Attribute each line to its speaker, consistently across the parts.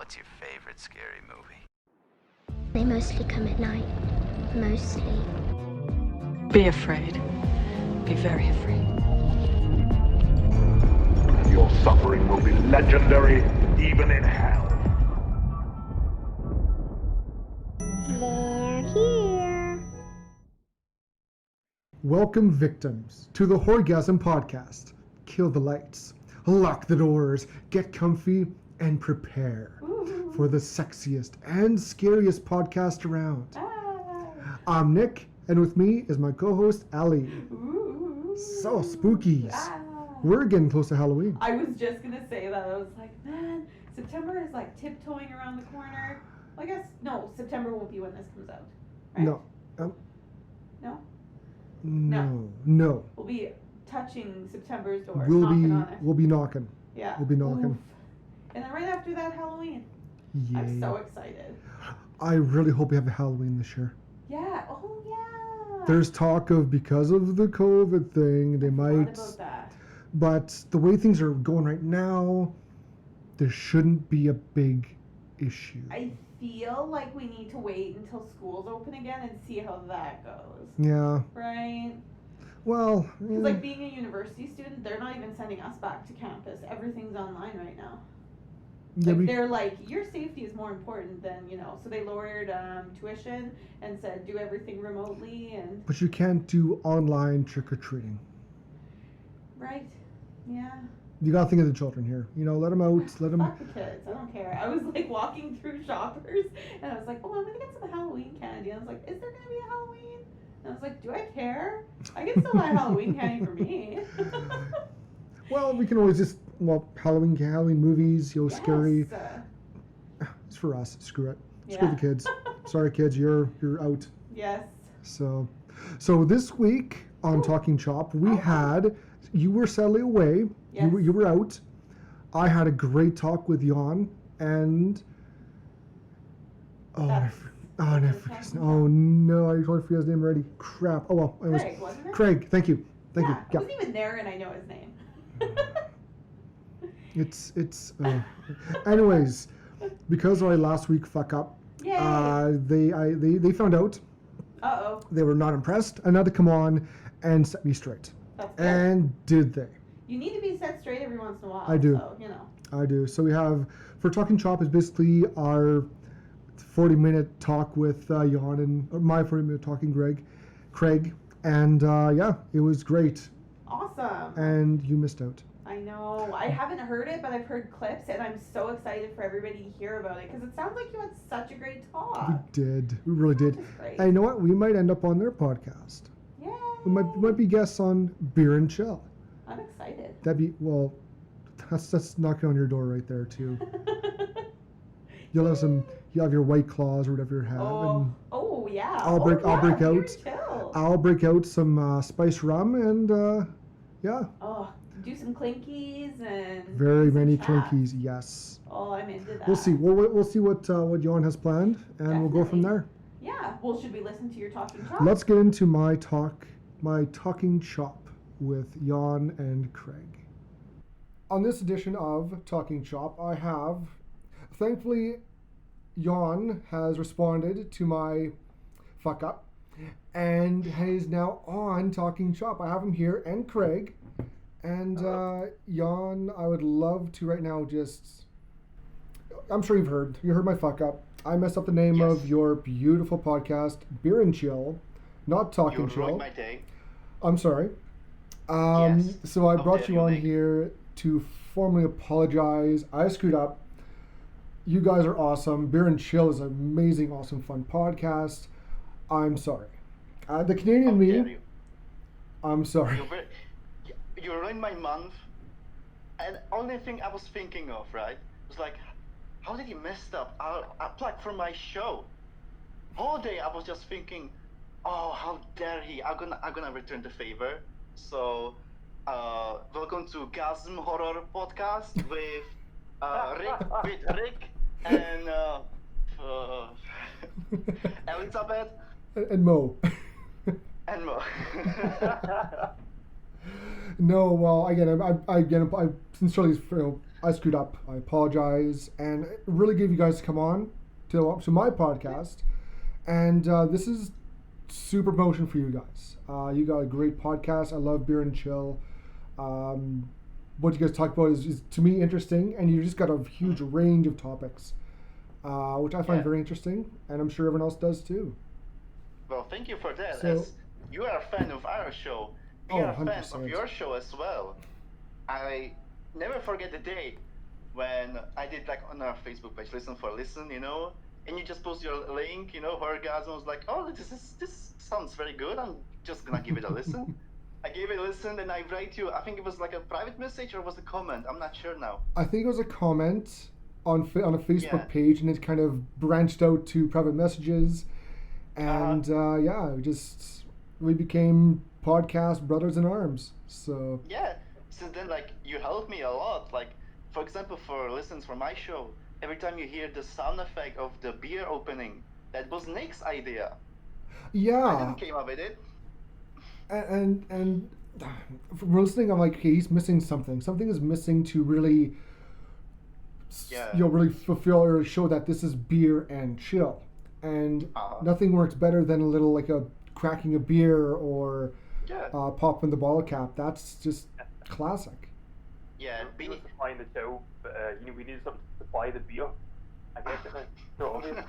Speaker 1: What's your favorite scary movie?
Speaker 2: They mostly come at night. Mostly.
Speaker 3: Be afraid. Be very afraid.
Speaker 4: Your suffering will be legendary, even in hell.
Speaker 2: They're here.
Speaker 5: Welcome, victims, to the Horr-gasm podcast. Kill the lights, lock the doors, get comfy, and prepare for the sexiest and scariest podcast around. I'm Nick, and with me is my co-host, Ali. So spookies. We're getting close to Halloween.
Speaker 6: I was just gonna say that. I was like, man, September is like tiptoeing around the corner. Well, I guess, no, September won't be when this comes out, right?
Speaker 5: No.
Speaker 6: No?
Speaker 5: No.
Speaker 6: We'll be touching September's door,
Speaker 5: We'll
Speaker 6: knocking on it.
Speaker 5: be knocking.
Speaker 6: Yeah.
Speaker 5: We'll be knocking.
Speaker 6: Oof. And then right after that, Halloween.
Speaker 5: Yay.
Speaker 6: I'm so excited.
Speaker 5: I really hope we have a Halloween this year.
Speaker 6: Yeah. Oh, yeah.
Speaker 5: There's talk of, because of the COVID thing, they
Speaker 6: I
Speaker 5: might.
Speaker 6: forgot about that.
Speaker 5: But the way things are going right now, there shouldn't be a big issue.
Speaker 6: I feel like we need to wait until schools open again and see how that goes.
Speaker 5: Yeah.
Speaker 6: Right?
Speaker 5: Well,
Speaker 6: Because like being a university student, they're not even sending us back to campus. Everything's online right now.
Speaker 5: yeah,
Speaker 6: Like they're like, your safety is more important than, so they lowered tuition and said do everything remotely and...
Speaker 5: but you can't do online trick-or-treating.
Speaker 6: Right, yeah.
Speaker 5: You gotta think of the children here. Let them out, let them...
Speaker 6: Fuck the kids, I don't care. I was like walking through Shoppers and I was like, oh, I'm gonna get some Halloween candy. And I was like, is there gonna be a Halloween? And I was like, do I care? I can still buy Halloween candy for me.
Speaker 5: Well, we can always just, Halloween movies,
Speaker 6: Yes.
Speaker 5: scary. It's for us. Screw it. Screw
Speaker 6: Yeah.
Speaker 5: the kids. Sorry, kids, you're out.
Speaker 6: Yes.
Speaker 5: So this week on Talking Chop, we had, you were sadly away.
Speaker 6: Yes.
Speaker 5: You were out. I had a great talk with Jan, and I forgot his name. Oh no, I totally forgot his name already. Crap. Oh well.
Speaker 6: Craig, wasn't it?
Speaker 5: Craig. Thank you. Thank you.
Speaker 6: I wasn't even there and I know his name.
Speaker 5: It's. Anyways, because of my last week fuck up,
Speaker 6: Yay.
Speaker 5: they found out.
Speaker 6: Uh-oh.
Speaker 5: They were not impressed and had to come on and set me straight.
Speaker 6: That's good.
Speaker 5: And did they?
Speaker 6: You need to be set straight every once in a while.
Speaker 5: I do.
Speaker 6: So,
Speaker 5: I do. So we have, for Talking Chop is basically our 40-minute talk with Jan and my 40-minute talking Craig. And it was great.
Speaker 6: Awesome.
Speaker 5: And you missed out.
Speaker 6: I know. I haven't heard it, but I've heard clips, and I'm so excited for everybody to hear about it because it sounds like you had such a great talk.
Speaker 5: We did. We really did.
Speaker 6: Which is great.
Speaker 5: And you know what? We might end up on their podcast.
Speaker 6: Yay.
Speaker 5: We might be guests on Beer and Chill.
Speaker 6: I'm excited.
Speaker 5: That'd be, that's knocking on your door right there too. You'll have your White Claws or whatever you have.
Speaker 6: Oh yeah.
Speaker 5: I'll break out.
Speaker 6: Beer and Chill.
Speaker 5: I'll break out some spiced rum and
Speaker 6: Oh, do some clinkies and
Speaker 5: very
Speaker 6: some
Speaker 5: many
Speaker 6: chat.
Speaker 5: clinkies. Yes.
Speaker 6: Oh, I'm into that.
Speaker 5: We'll see. We'll see what Jan has planned, and we'll go from
Speaker 6: Definitely.
Speaker 5: there.
Speaker 6: Yeah. Well, should we listen to your talking chop?
Speaker 5: Let's get into my talking chop with Jan and Craig. On this edition of Talking Chop, I have, thankfully, Jan has responded to my fuck up and is now on Talking Chop. I have him here and Craig. And Jan, I would love to right now I'm sure you've heard my fuck up. I messed up the name of your beautiful podcast, Beer and Chill, not Talking Chill.
Speaker 7: You ruined my day.
Speaker 5: I'm sorry.
Speaker 7: Yes.
Speaker 5: So I
Speaker 7: How
Speaker 5: brought
Speaker 7: dare
Speaker 5: you
Speaker 7: you,
Speaker 5: on
Speaker 7: Nick.
Speaker 5: here to formally apologize. I screwed up. You guys are awesome. Beer and Chill is an amazing, awesome, fun podcast. I'm sorry. The Canadian
Speaker 7: How
Speaker 5: me,
Speaker 7: dare you.
Speaker 5: I'm sorry.
Speaker 7: You ruined my month. And only thing I was thinking of, right, was like, how did he mess up? I plugged from my show. All day I was just thinking, oh, how dare he? I'm gonna return the favor. So, welcome to Gasm Horror Podcast with Rick and Elizabeth
Speaker 5: And Mo.
Speaker 7: and Mo.
Speaker 5: No, well, again, I sincerely I screwed up. I apologize, and it really gave you guys to come on to my podcast. And this is super promotion for you guys. You got a great podcast. I love Beer and Chill. What you guys talk about is to me interesting, and you just got a huge range of topics, which I find very interesting, and I'm sure everyone else does too.
Speaker 7: Well, thank you for that.
Speaker 5: So-
Speaker 7: As you are a fan of our show, we
Speaker 5: Oh,
Speaker 7: are a fan
Speaker 5: 100%.
Speaker 7: of your show as well. I never forget the day when I did like on our Facebook page, listen for listen, and you just post your link, Horr-gasm. I was like, oh, this sounds very good. I'm just gonna give it a listen. I gave it a listen, and I write you. I think it was like a private message or was a comment. I'm not sure now.
Speaker 5: I think it was a comment on a Facebook
Speaker 7: Yeah.
Speaker 5: page, and it kind of branched out to private messages, and we became podcast brothers in arms. So
Speaker 7: Yeah. Since then, like, you helped me a lot. Like, for example, for listens for my show, every time you hear the sound effect of the beer opening, that was Nick's idea. I
Speaker 5: yeah,
Speaker 7: didn't came up with it.
Speaker 5: and from listening, I'm like, okay, he's missing something. Something is missing to really,
Speaker 7: Yeah.
Speaker 5: really fulfill or show that this is beer and chill. And
Speaker 7: Uh-huh.
Speaker 5: nothing works better than a little like a cracking a beer or
Speaker 7: Yeah.
Speaker 5: popping the bottle cap. That's just classic.
Speaker 7: Yeah.
Speaker 8: We were supplying the chill, but we needed something to supply the beer. I guess it's so obvious.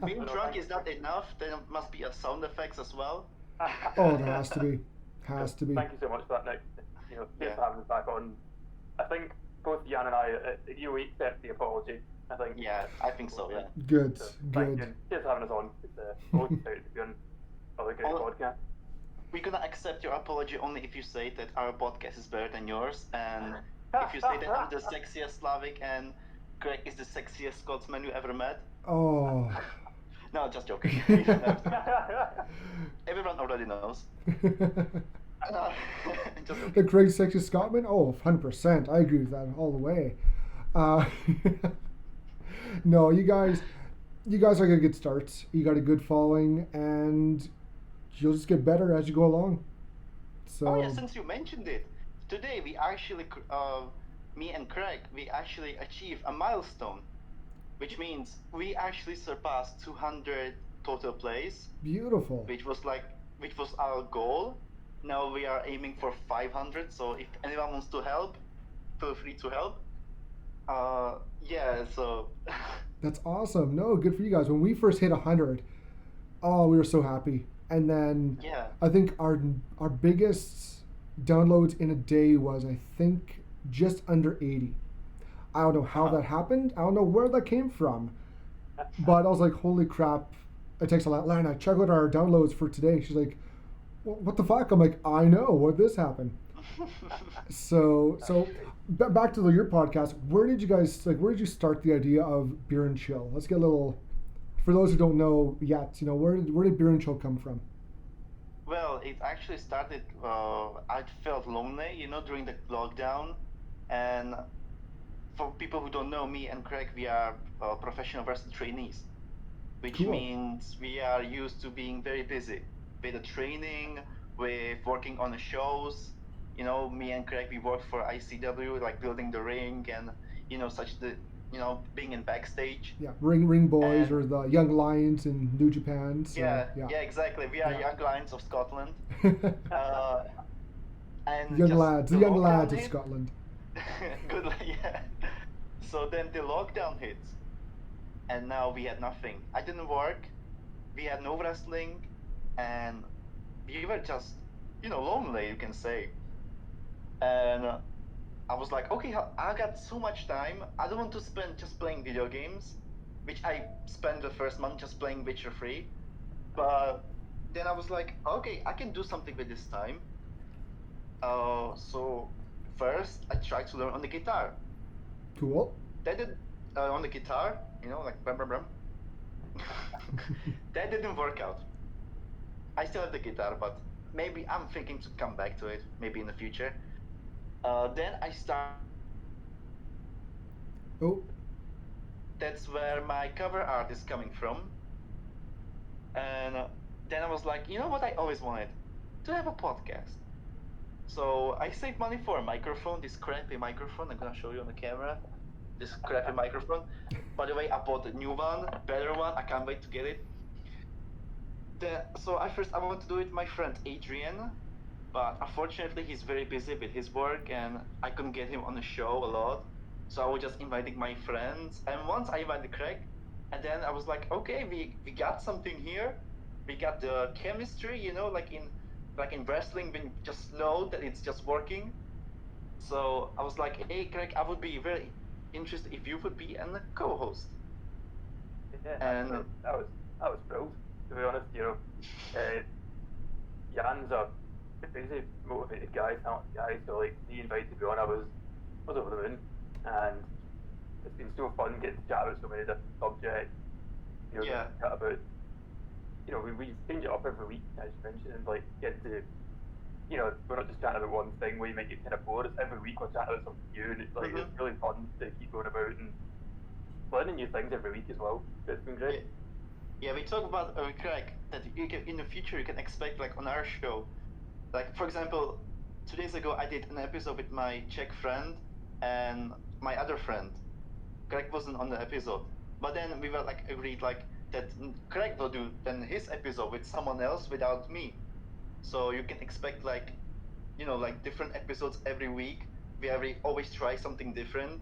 Speaker 7: Being drunk is not enough. There must be a sound effects as well.
Speaker 5: Oh, there has to be. Has to be.
Speaker 8: Thank you so much for that, Nick. Thanks
Speaker 7: Yeah.
Speaker 8: for having us back on. I think both Jan and I, you accept the apology. I think.
Speaker 7: Yeah, I think so. Yeah.
Speaker 5: Good,
Speaker 8: So, thank
Speaker 5: good.
Speaker 8: you. Cheers for having us on. It's always excited to be on other great
Speaker 7: Oh.
Speaker 8: podcast.
Speaker 7: We're gonna accept your apology only if you say that our podcast is better than yours, and if you say that I'm the sexiest Slavic and Greg is the sexiest Scotsman you ever met.
Speaker 5: Oh.
Speaker 7: No, just joking. Everyone already knows. Just
Speaker 5: The
Speaker 7: joking.
Speaker 5: Craig Sexy Scotman? Oh, 100%. I agree with that all the way. No, you guys are gonna get starts. You got a good following, and you'll just get better as you go along. So
Speaker 7: Oh yeah, since you mentioned it, today we actually, me and Craig, we actually achieved a milestone, which means we actually surpassed 200 total plays,
Speaker 5: beautiful.
Speaker 7: which was our goal. Now we are aiming for 500. So if anyone wants to help, feel free to help. Yeah. So.
Speaker 5: That's awesome. No, good for you guys. When we first hit 100, oh, we were so happy. And then
Speaker 7: Yeah.
Speaker 5: I think our biggest downloads in a day was, I think, just under 80. I don't know how that happened. I don't know where that came from. But I was like, holy crap. I text Lana, check out our downloads for today. She's like, what the fuck? I'm like, I know. What this happened? So back to your podcast. Where did you start the idea of Beer and Chill? Let's get a little, for those who don't know yet, where did Beer and Chill come from?
Speaker 7: Well, it actually started. I felt lonely, during the lockdown, and for people who don't know, me and Craig, we are professional wrestling trainees, which
Speaker 5: Cool.
Speaker 7: means we are used to being very busy with the training, with working on the shows. Me and Craig, we worked for ICW, like building the ring and being in backstage.
Speaker 5: Yeah, Ring Boys
Speaker 7: And-
Speaker 5: or the Young Lions in New Japan. So,
Speaker 7: Yeah, exactly. We are young lions of Scotland. And
Speaker 5: Young
Speaker 7: just
Speaker 5: lads, the
Speaker 7: the
Speaker 5: young lads
Speaker 7: lockdown
Speaker 5: of
Speaker 7: hit.
Speaker 5: Scotland.
Speaker 7: Good, yeah. So then the lockdown hit, and now we had nothing. I didn't work, we had no wrestling, and we were just, lonely, you can say. And I was like, okay, I got so much time. I don't want to spend just playing video games, which I spent the first month just playing Witcher 3. But then I was like, okay, I can do something with this time. So first I tried to learn on the guitar.
Speaker 5: Cool.
Speaker 7: That did on the guitar, like brum brum brum. That didn't work out. I still have the guitar, but maybe I'm thinking to come back to it, maybe in the future. Then I start.
Speaker 5: Oh,
Speaker 7: That's where my cover art is coming from. And then I was like, you know what I always wanted? To have a podcast. So I saved money for a microphone, this crappy microphone. I'm gonna show you on the camera. This crappy microphone. By the way, I bought a new one, a better one. I can't wait to get it. So I want to do it with my friend Adrian, but unfortunately he's very busy with his work and I couldn't get him on the show a lot. So I was just inviting my friends, and once I invited Craig, and then I was like, okay, we got something here. We got the chemistry, you know, like in wrestling when you just know that it's just working. So I was like, hey Craig, I would be very interested if you would be a co-host.
Speaker 8: Yeah,
Speaker 7: And
Speaker 8: that was thrilled, to be honest. You know, Jan's a busy, motivated guy, talented guy. So like, he invited me on. I was over the moon, and it's been so fun getting to chat about so many different subjects. You know,
Speaker 7: Yeah.
Speaker 8: chat about. You know, we change it up every week, as you mentioned, and like get to. You know, we're not just chatting about one thing where you might get kind of bored. It's every week we're chatting about something new, and it's like it's really fun to keep going about and learning new things every week as well. It's been great.
Speaker 7: Yeah, we talk about Craig that in the future you can expect like on our show. Like for example, 2 days ago I did an episode with my Czech friend and my other friend. Craig wasn't on the episode, but then we were like agreed like that Craig will do then his episode with someone else without me. So you can expect like, you know, like different episodes every week. We always try something different.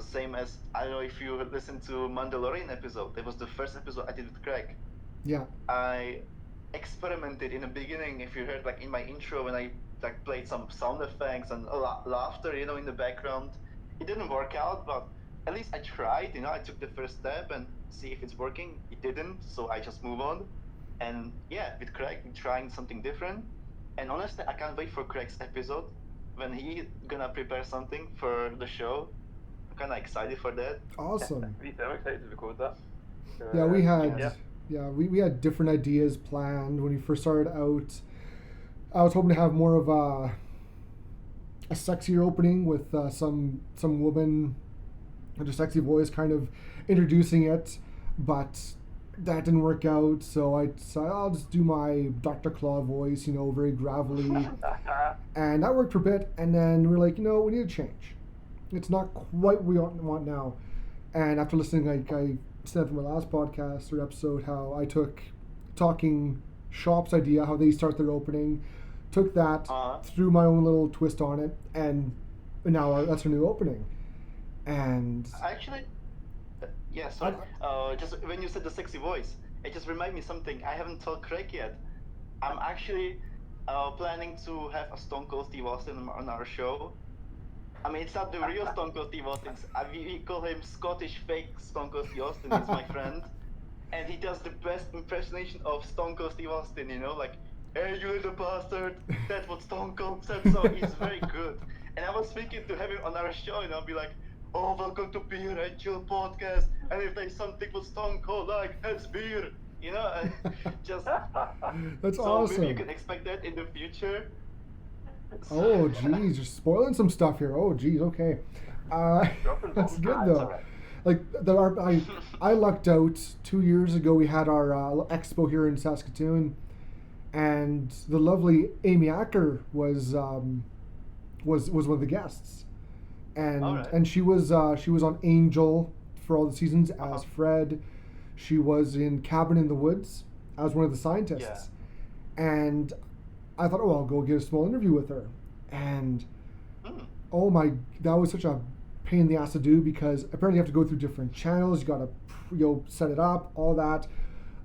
Speaker 7: Same as, I don't know if you listened to Mandalorian episode. That was the first episode I did with Craig.
Speaker 5: Yeah.
Speaker 7: I experimented in the beginning. If you heard like in my intro when I like played some sound effects and laughter, you know, in the background. It didn't work out, but at least I tried. You know, I took the first step and see if it's working. It didn't, so I just move on. And yeah, with Craig, we're trying something different. And honestly, I can't wait for Craig's episode when he gonna prepare something for the show. I'm kind of excited for that.
Speaker 5: Awesome.
Speaker 8: I'm excited to record that.
Speaker 5: Yeah, we had different ideas planned when we first started out. I was hoping to have more of a sexier opening with some woman with a sexy voice kind of introducing it, but that didn't work out, so I decided I'll just do my Dr. Claw voice, you know, very gravelly, and that worked for a bit, and then we're like, you know, we need to change. It's not quite what we want now. And after listening, like I said from my last podcast or episode, how I took Talking Shop's idea, how they start their opening, took that, threw my own little twist on it, and now that's our new opening. And
Speaker 7: actually, yeah, sorry. Just when you said the sexy voice, it just reminded me something. I haven't told Craig yet. I'm actually planning to have a Stone Cold Steve Austin on our show. I mean, it's not the real Stone Cold Steve Austin. We call him Scottish fake Stone Cold Steve Austin. He's my friend, and he does the best impersonation of Stone Cold Steve Austin. You know, like, "Hey, you little bastard," that's what Stone Cold said. So he's very good. And I was thinking to have him on our show, and I'll be like, "Oh, welcome to Beer and Chill podcast. And if there's something with Stone Cold, like, that's beer." You know, just
Speaker 5: that's
Speaker 7: so
Speaker 5: awesome.
Speaker 7: maybe you can expect that in the future.
Speaker 5: Oh, geez, you're spoiling some stuff here. Oh, geez, okay. That's good though. Like I lucked out 2 years ago. We had our expo here in Saskatoon, and the lovely Amy Acker was one of the guests, and she was on Angel for all the seasons as Fred. She was in Cabin in the Woods as one of the scientists, and I thought, oh, I'll go get a small interview with her, and oh my, that was such a pain in the ass to do because apparently you have to go through different channels. You gotta set it up, all that.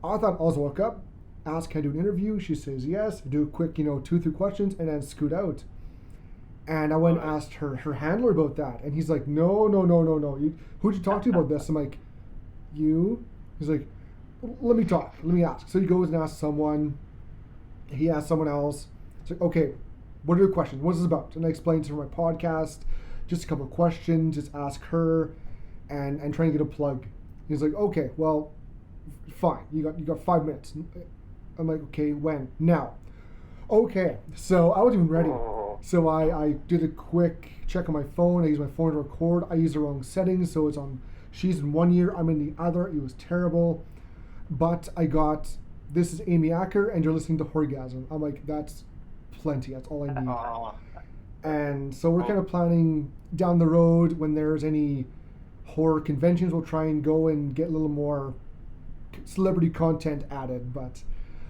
Speaker 5: I thought I'll just walk up, ask, can I do an interview? She says yes. Do a quick 2-3 questions and then scoot out. And I went and asked her handler about that, and he's like, no. Who'd you talk to about this? I'm like, you. He's like, let me talk. Let me ask. So he goes and asks someone. He asked someone else. It's like, okay, what are your questions? What's this about? And I explained to her my podcast, just a couple of questions, just ask her, and try and get a plug. He's like, okay, well, fine. You got 5 minutes. I'm like, okay, when? Now. Okay, so I wasn't even ready. So I did a quick check on my phone. I used my phone to record. I used the wrong settings, so it's on. She's in one ear, I'm in the other. It was terrible, but I got. This is Amy Acker, and you're listening to Horr-gasm. I'm like, that's plenty. That's all I need.
Speaker 7: Oh,
Speaker 5: And so we're kind of planning down the road when there's any horror conventions, we'll try and go and get a little more celebrity content added. But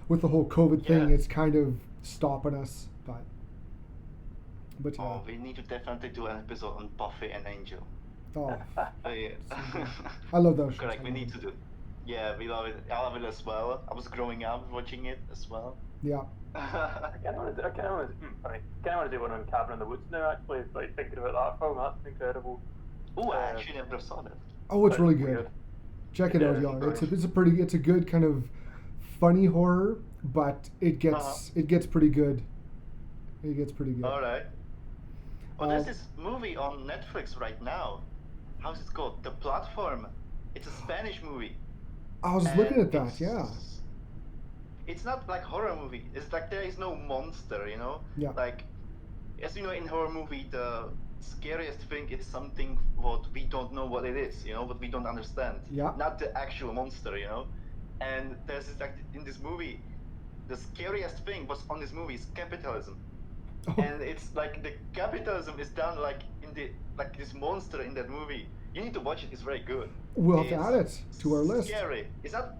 Speaker 5: with the whole COVID thing,
Speaker 7: Yeah.
Speaker 5: it's kind of stopping us. But yeah.
Speaker 7: oh, we need to definitely do an episode on Buffy and Angel.
Speaker 5: Oh,
Speaker 7: Oh, yeah.
Speaker 5: I love those shows.
Speaker 7: Correct, we need to do. Yeah, we love it. I love it as well. I was growing up watching it as well.
Speaker 5: Yeah.
Speaker 8: I kind of want to do one on Cabin in the Woods now. Actually, like thinking about that film, that's incredible.
Speaker 7: Oh, I actually never saw that.
Speaker 5: Oh, it's
Speaker 8: That's
Speaker 5: really good.
Speaker 8: weird.
Speaker 5: Check it out,
Speaker 8: Yeah,
Speaker 5: Jan.
Speaker 8: it's
Speaker 5: It's a good kind of funny horror, but it gets pretty good. It gets pretty good.
Speaker 7: All right. Oh, there's
Speaker 5: Um,
Speaker 7: this movie on Netflix right now. How's it called? The Platform. It's a Spanish movie.
Speaker 5: I was
Speaker 7: And
Speaker 5: looking at that. Yeah.
Speaker 7: It's not like horror movie. It's like there is no monster, you know?
Speaker 5: Yeah.
Speaker 7: Like, as you know, in horror movie, the scariest thing is something what we don't know what it is, you know, what we don't understand.
Speaker 5: Yeah.
Speaker 7: Not the actual monster, you know? And there's this, like, in this movie, the scariest thing was on this movie is capitalism.
Speaker 5: Oh.
Speaker 7: And it's like the capitalism is done like in the, like this monster in that movie. You need to watch it, it's very good.
Speaker 5: We'll have to
Speaker 7: It's
Speaker 5: add it to our list.
Speaker 7: Scary. It's not,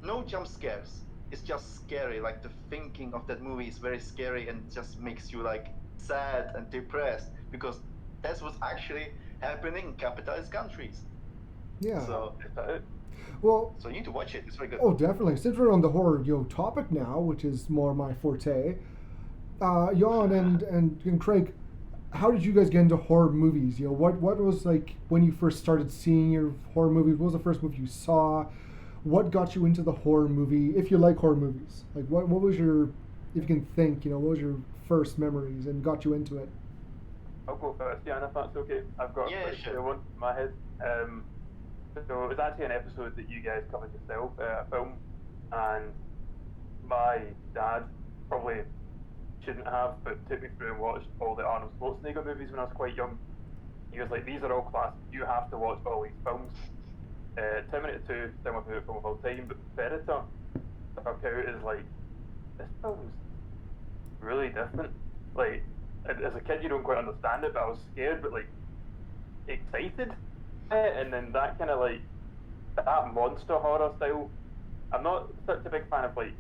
Speaker 7: no jump scares. It's just scary. Like the thinking of that movie is very scary and just makes you like sad and depressed because that's what's actually happening in capitalist countries.
Speaker 5: Yeah.
Speaker 7: So,
Speaker 5: Well,
Speaker 7: so you need to watch it. It's very good.
Speaker 5: oh, definitely. Since we're on the horror, topic now, which is more my forte, Jan and Craig, how did you guys get into horror movies? What was like when you first started seeing your horror movies? What was the first movie you saw? What got you into the horror movie? If you like horror movies, like what was your, if you can think, what was your first memories and got you into it?
Speaker 8: I'll go first, Jan, if that's okay. I've got
Speaker 7: Yeah,
Speaker 8: a pretty
Speaker 7: sure.
Speaker 8: clear one in my head. So it was actually an episode that you guys covered yourself, a film, and my dad probably shouldn't have, but took me through and watched all the Arnold Schwarzenegger movies when I was quite young. He was like, these are all classics, you have to watch all these films. Terminator 2, still my favourite film of all time, but Predator stuck out as like, this film's really different. Like, as a kid you don't quite understand it, but I was scared, but like, excited. And then that kind of like, that monster horror style, I'm not such a big fan of like,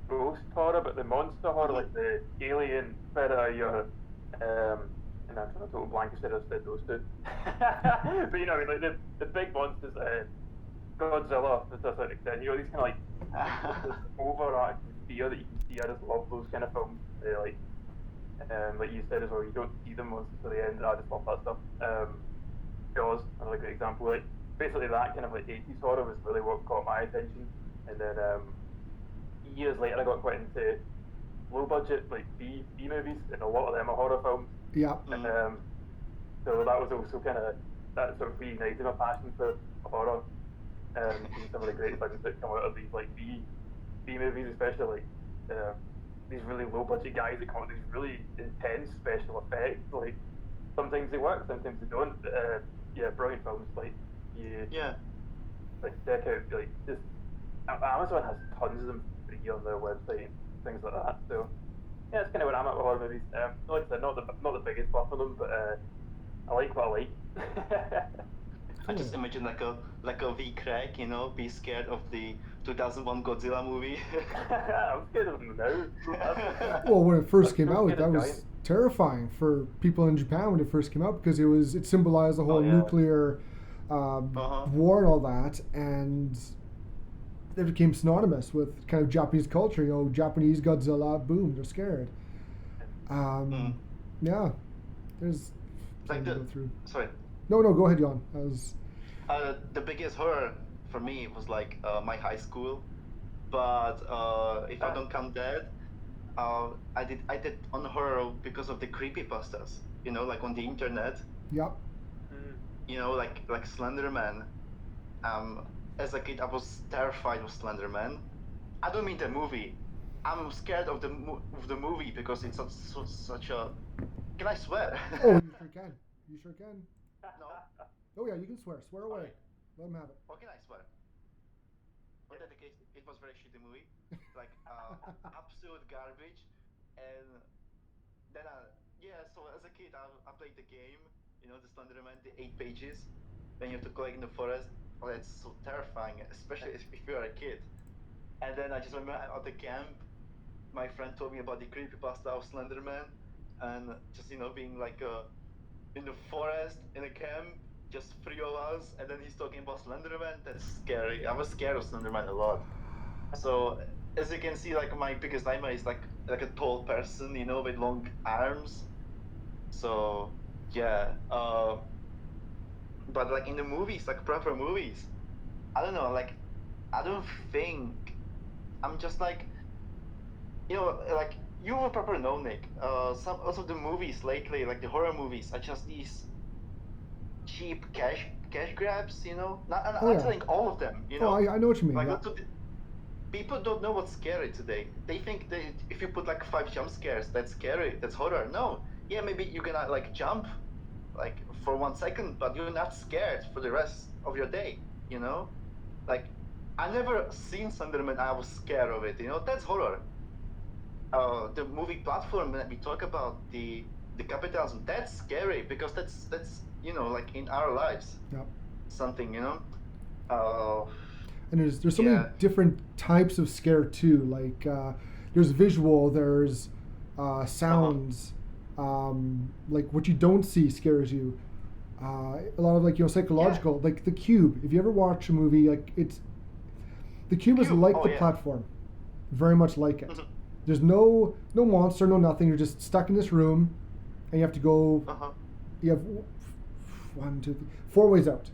Speaker 8: ghost horror, but the monster horror, like the Alien, Predator, and I'm trying to total blank instead of said those two. But like the big monsters, Godzilla, to a certain extent, these kind of like this overarching fear that you can see. I just love those kind of films. Like you said as well, you don't see them once to the end. I just love that stuff. Jaws, another great example. Like basically that kind of like 80s horror was really what caught my attention. And then years later, I got quite into low budget like B movies, and a lot of them are horror films.
Speaker 5: Yeah.
Speaker 8: And so that was also kind of that sort of reignited my passion for horror. Seeing some of the great things that come out of these like B movies, especially like these really low budget guys that come out with these really intense special effects. Like sometimes they work, sometimes they don't. Yeah, brilliant films. Like like check out like just Amazon has tons of them free on their website and things like that. So yeah, that's kind of where I'm at with horror movies. Like I said, not the biggest buff of them, but I like what I like.
Speaker 7: I just imagine like a V Craig, be scared of the 2001 Godzilla movie.
Speaker 8: I'm scared of them now.
Speaker 5: Well, when it first came
Speaker 8: I'm
Speaker 5: out,
Speaker 8: scared
Speaker 5: that
Speaker 8: of
Speaker 5: was
Speaker 8: giants.
Speaker 5: terrifying for people in Japan when it first came out because it symbolized the whole
Speaker 7: yeah.
Speaker 5: nuclear war and all that, and it became synonymous with kind of Japanese culture. Japanese Godzilla, boom, they're scared. Yeah, there's
Speaker 7: Like
Speaker 5: something to go through.
Speaker 7: Sorry.
Speaker 5: No, go ahead, Jan.
Speaker 7: The biggest horror for me was like my high school, but if I don't count that, I did on horror because of the creepypastas, like on the internet,
Speaker 5: Yep.
Speaker 7: like Slender Man. As a kid, I was terrified of Slender Man. I don't mean the movie. I'm scared of the movie because it's such a. Can I swear?
Speaker 5: Oh, you sure can. You sure can.
Speaker 7: No.
Speaker 5: Oh yeah, you can swear. Swear away. Let them have it.
Speaker 7: What can I swear? In that case, it was very shitty movie, like absolute garbage, And then so as a kid I played the game, the Slenderman, the 8 pages, when you have to collect in the forest. Oh, that's so terrifying, especially if you're a kid. And then I just remember at the camp, my friend told me about the creepypasta of Slenderman, and just being like in the forest in a camp, just 3 of us, and then he's talking about Slenderman. That's scary. I was scared of Slenderman a lot. So as you can see, like my biggest nightmare is like a tall person, with long arms. So yeah, but like in the movies, like proper movies, I don't know, like I don't think I'm just like, like you will probably know, Nick. Some of the movies lately, like the horror movies, are just these cheap cash grabs. Not saying all of them.
Speaker 5: Oh, I know what you mean.
Speaker 7: Like
Speaker 5: Yeah.
Speaker 7: people don't know what's scary today. They think that if you put like 5 jump scares, that's scary, that's horror. No, yeah, maybe you can like jump, like for 1 second, but you're not scared for the rest of your day. Like I never seen Slenderman. I was scared of it. That's horror. The movie platform that we talk about, the capitalism, that's scary because that's like in our lives.
Speaker 5: Yep.
Speaker 7: Something.
Speaker 5: And there's so many different types of scare too. Like there's visual, there's sounds. Like what you don't see scares you. A lot of like psychological, like The Cube. If you ever watch a movie, like The Cube is like the platform, very much like it. There's no monster, no nothing. You're just stuck in this room, and you have to go. You have 1, 2, 3, 4 ways out,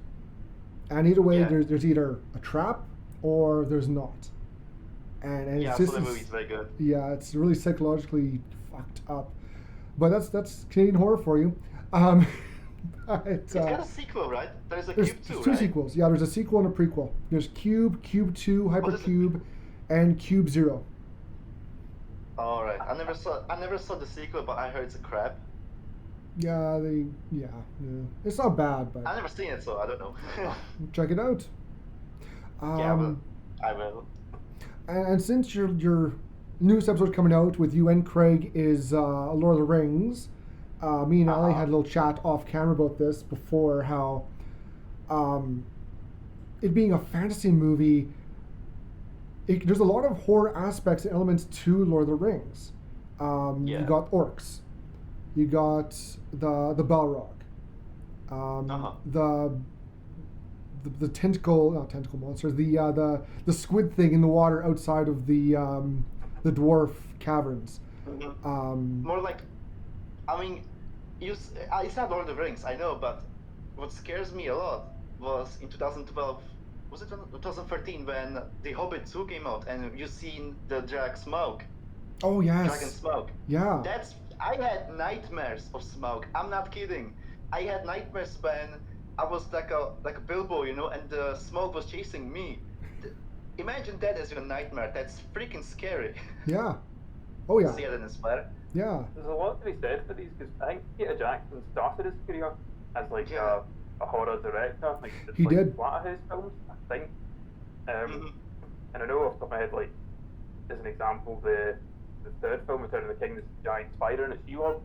Speaker 5: and either way, there's either a trap or there's not. And it's just
Speaker 7: so the movie's very good.
Speaker 5: Yeah, it's really psychologically fucked up. But that's Canadian horror for you.
Speaker 7: It's got a sequel, right? There's
Speaker 5: Cube 2,
Speaker 7: there's
Speaker 5: 2
Speaker 7: right?
Speaker 5: sequels. Yeah, there's a sequel and a prequel. There's Cube 2, Hypercube, and Cube 0.
Speaker 7: All right. I never saw the sequel, but I heard it's a crap.
Speaker 5: Yeah, it's not bad, but
Speaker 7: I've never seen it, so I don't know.
Speaker 5: check it out.
Speaker 7: I will.
Speaker 5: And since your newest episode coming out with you and Craig is Lord of the Rings, me and Ali had a little chat off camera about this before, how it being a fantasy movie, there's a lot of horror aspects and elements to Lord of the Rings. You got orcs, you got the Balrog, the tentacle monsters, the squid thing in the water outside of the dwarf caverns.
Speaker 7: More like, I mean, it's not Lord of the Rings, I know, but what scares me a lot was in 2012, was it 2013, when The Hobbit 2 came out and you seen the dragon Smaug.
Speaker 5: Oh yes.
Speaker 7: Dragon Smaug.
Speaker 5: Yeah.
Speaker 7: I had nightmares of Smaug. I'm not kidding. I had nightmares when I was like a Bilbo, and the Smaug was chasing me. Imagine that as your nightmare. That's freaking scary.
Speaker 5: Yeah. Oh yeah.
Speaker 7: See it in his sweater.
Speaker 5: Yeah.
Speaker 8: There's a lot to be said for these, because I think Peter Jackson started his career as like a horror director. Like,
Speaker 5: he did.
Speaker 8: Splatterhouse films, I think. And I know off the top of my head, like, as an example, the third film, Return of the King, this giant spider in a She-Hulk.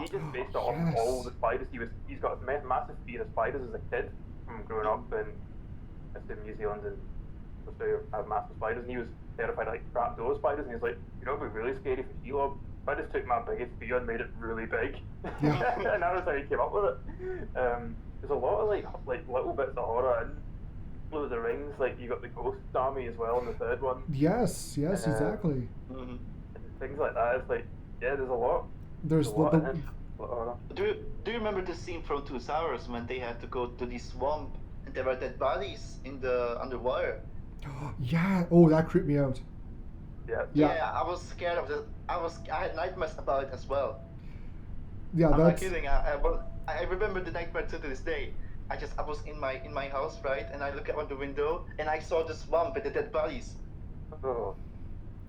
Speaker 8: He just based it off all the spiders. He's got a massive fear of spiders as a kid from growing up in New Zealand and Australia have massive spiders, and he was terrified of like trapdoor spiders, and he was like, it'd be really scary for She-Hulk. I just took my biggest fear and made it really big.
Speaker 5: Yeah.
Speaker 8: And that was how he came up with it. There's a lot of like little bits of horror in Lord of the Rings. Like you got the Ghost Army as well in the third one.
Speaker 5: Yes, exactly.
Speaker 8: And things like that. It's like, there's a lot.
Speaker 5: There's
Speaker 8: a lot in it.
Speaker 7: Do you remember the scene from Two Towers when they had to go to the swamp and there were dead bodies in the underwater?
Speaker 5: Yeah. Oh, that creeped me out.
Speaker 7: Yeah, I was scared of it. I had nightmares about it as well.
Speaker 5: Yeah,
Speaker 7: I'm
Speaker 5: that's.
Speaker 7: not kidding. I remember the nightmare to this day. I was in my house, right, and I look out the window and I saw the swamp with the dead bodies. And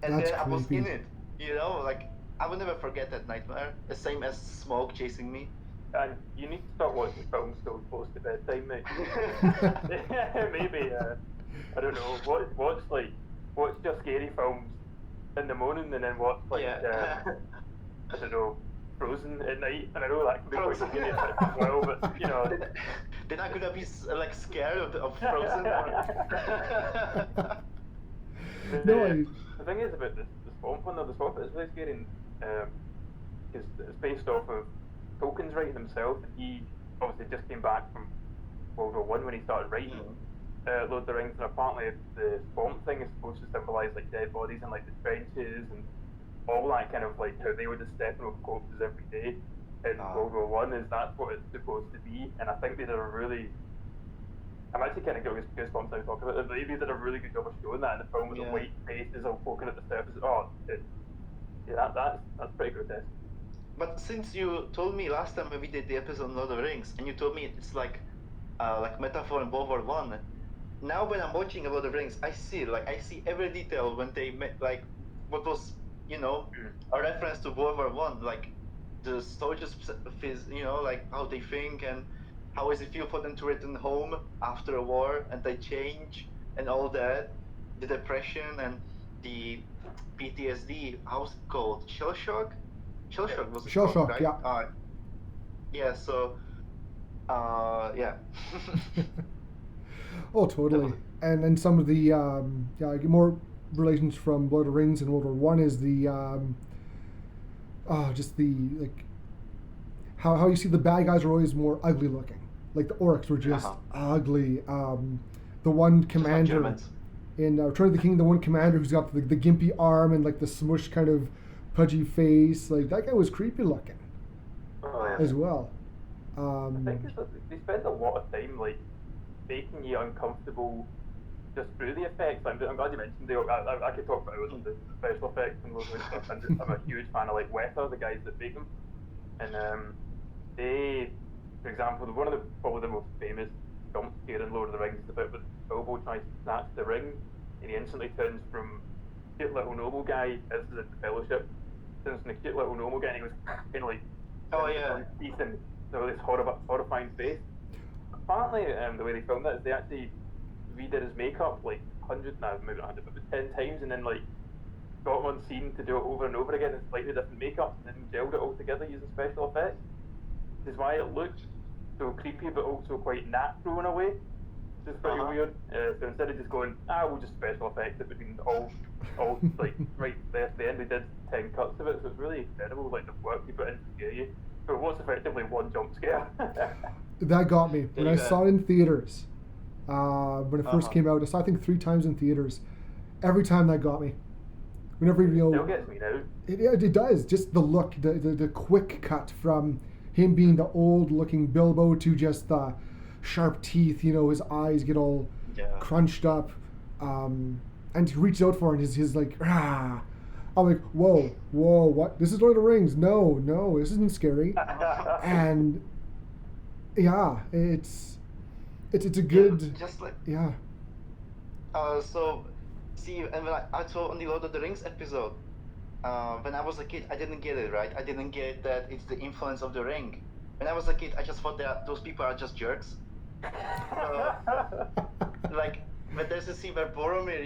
Speaker 5: That's
Speaker 7: then I was in
Speaker 5: creepy.
Speaker 7: it. Like I will never forget that nightmare. The same as smoke chasing me.
Speaker 8: And you need to start watching films so close to bedtime, mate. Maybe I don't know. Watch just scary films in the morning and then watch like I don't know, Frozen at night, and I know that can be quite scary as well, but you know.
Speaker 7: Then I'm gonna be like scared of Frozen.
Speaker 8: The thing is about the Swamp one though, the Swamp is really scary because it's based off of Tolkien's writing himself, and he obviously just came back from World War One when he started writing Lord of the Rings, and apparently the Swamp thing is supposed to symbolise like dead bodies and like the trenches and all that kind of like how they were just stepping over corpses every day in World War One. Is that's what it's supposed to be? And I think they did a really. I'm actually kind of getting goosebumps now talking about it. They did a really good job of showing that in the film with the white faces all poking at the surface. That's pretty grotesque.
Speaker 7: But since you told me last time when we did the episode on Lord of the Rings, and you told me it's like metaphor in World War One. Now when I'm watching Lord of the Rings, I see every detail when they met like what was a reference to World War One, like the soldiers, like how they think and how does it feel for them to return home after a war and they change and all that, the depression and the PTSD. How's it called? Shell shock. Shell shock was
Speaker 5: Shell shock,
Speaker 7: right?
Speaker 5: yeah.
Speaker 7: Yeah. So. Yeah.
Speaker 5: Oh, totally. And some of the I get more relations from Lord of the Rings and World War One is the just the like how you see the bad guys are always more ugly looking. Like the orcs were just ugly. The one commander in Return of the King, the one commander who's got the gimpy arm and like the smushed kind of pudgy face, like that guy was creepy looking as well.
Speaker 8: I think they spend a lot of time like making you uncomfortable just through the effects. I'm glad you mentioned I could talk about the special effects and those stuff. I'm a huge fan of like Weta, the guys that make them, and they, for example, one of probably the most famous jump scare in Lord of the Rings is about when Bilbo tries to snatch the ring, and he instantly turns from cute little noble guy, as is in the Fellowship, turns from the cute little noble guy, and he goes like, teeth and this horrifying face. Apparently, the way they filmed it is they actually redid his makeup like 10 times, and then like got him on scene to do it over and over again in slightly different makeup, and then gelled it all together using special effects. This is why it looks so creepy, but also quite natural in a way. It's just pretty weird. So instead of just going, we'll just special effects it between all like right there at the end, they did 10 cuts of it, so it's really incredible, like the work you put in to scare you. So it was effectively one jump scare.
Speaker 5: That got me when I saw it in theaters. When it first came out, I saw I think 3 times in theaters. Every time that got me. Whenever
Speaker 8: Still gets me now.
Speaker 5: It does. Just the look, the quick cut from him being the old-looking Bilbo to just the sharp teeth. His eyes get all crunched up, and he reaches out for it. And his like, I'm like, whoa, what? This is Lord of the Rings. No, this isn't scary. And yeah, it's a good.
Speaker 7: Just like
Speaker 5: So,
Speaker 7: see, and when I saw on the Lord of the Rings episode, when I was a kid, I didn't get it, right? I didn't get that it's the influence of the ring. When I was a kid, I just thought that those people are just jerks. Like, when there's a scene where Boromir,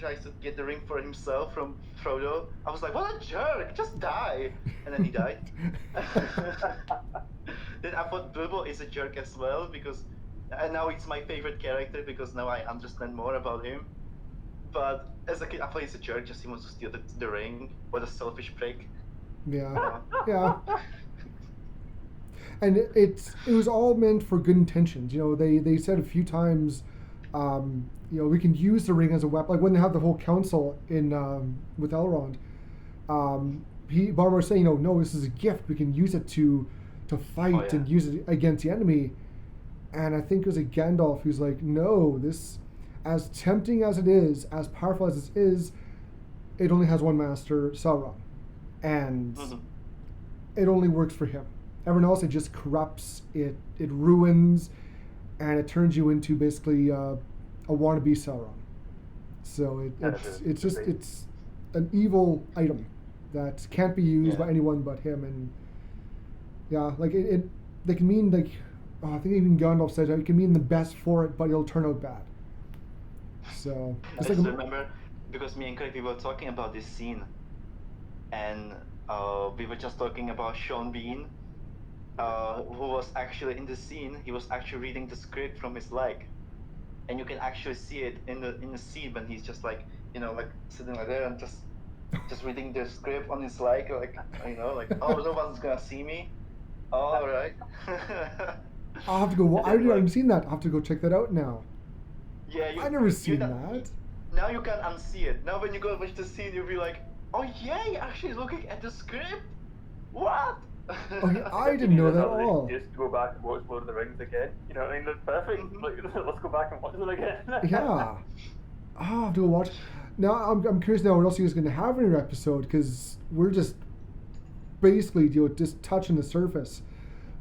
Speaker 7: tries to get the ring for himself from Frodo, I was like, what a jerk! Just die! And then he died. Then I thought Bilbo is a jerk as well, and now it's my favorite character because now I understand more about him. But as a kid, I thought he's a jerk, just he wants to steal the ring. What a selfish prick.
Speaker 5: Yeah. And it was all meant for good intentions. They said a few times, we can use the ring as a weapon. Like when they have the whole council in with Elrond, Boromir was saying, no, this is a gift. We can use it to fight and use it against the enemy. And I think it was Gandalf who's like, no, this, as tempting as it is, as powerful as this is, it only has one master, Sauron. And it only works for him. Everyone else, it just corrupts, it ruins, and it turns you into basically a wannabe Sauron. So it's an evil item that can't be used by anyone but him. And they can mean like, I think even Gandalf said it can mean the best for it, but it'll turn out bad. So
Speaker 7: I just remember because me and Craig, we were talking about this scene, and we were just talking about Sean Bean, who was actually in the scene. He was actually reading the script from his leg, and you can actually see it in the scene when he's just like, like sitting like there and just reading the script on his leg, like, like, oh, no one's gonna see me. All right.
Speaker 5: I'll have to go. I haven't seen that. I'll have to go check that out now.
Speaker 7: Yeah,
Speaker 5: I never seen that.
Speaker 7: Now you can unsee it. Now when you go watch the scene, you'll be like, oh yeah, you're actually looking at the script? What?
Speaker 5: Okay, I didn't know that at all.
Speaker 8: Just go back and watch Lord of the Rings again. You know what I mean? That's perfect. Like, let's go back and watch it again.
Speaker 5: Yeah. I'll have to go watch. Now, I'm curious now what else you guys going to have in your episode, because we're just basically just touching the surface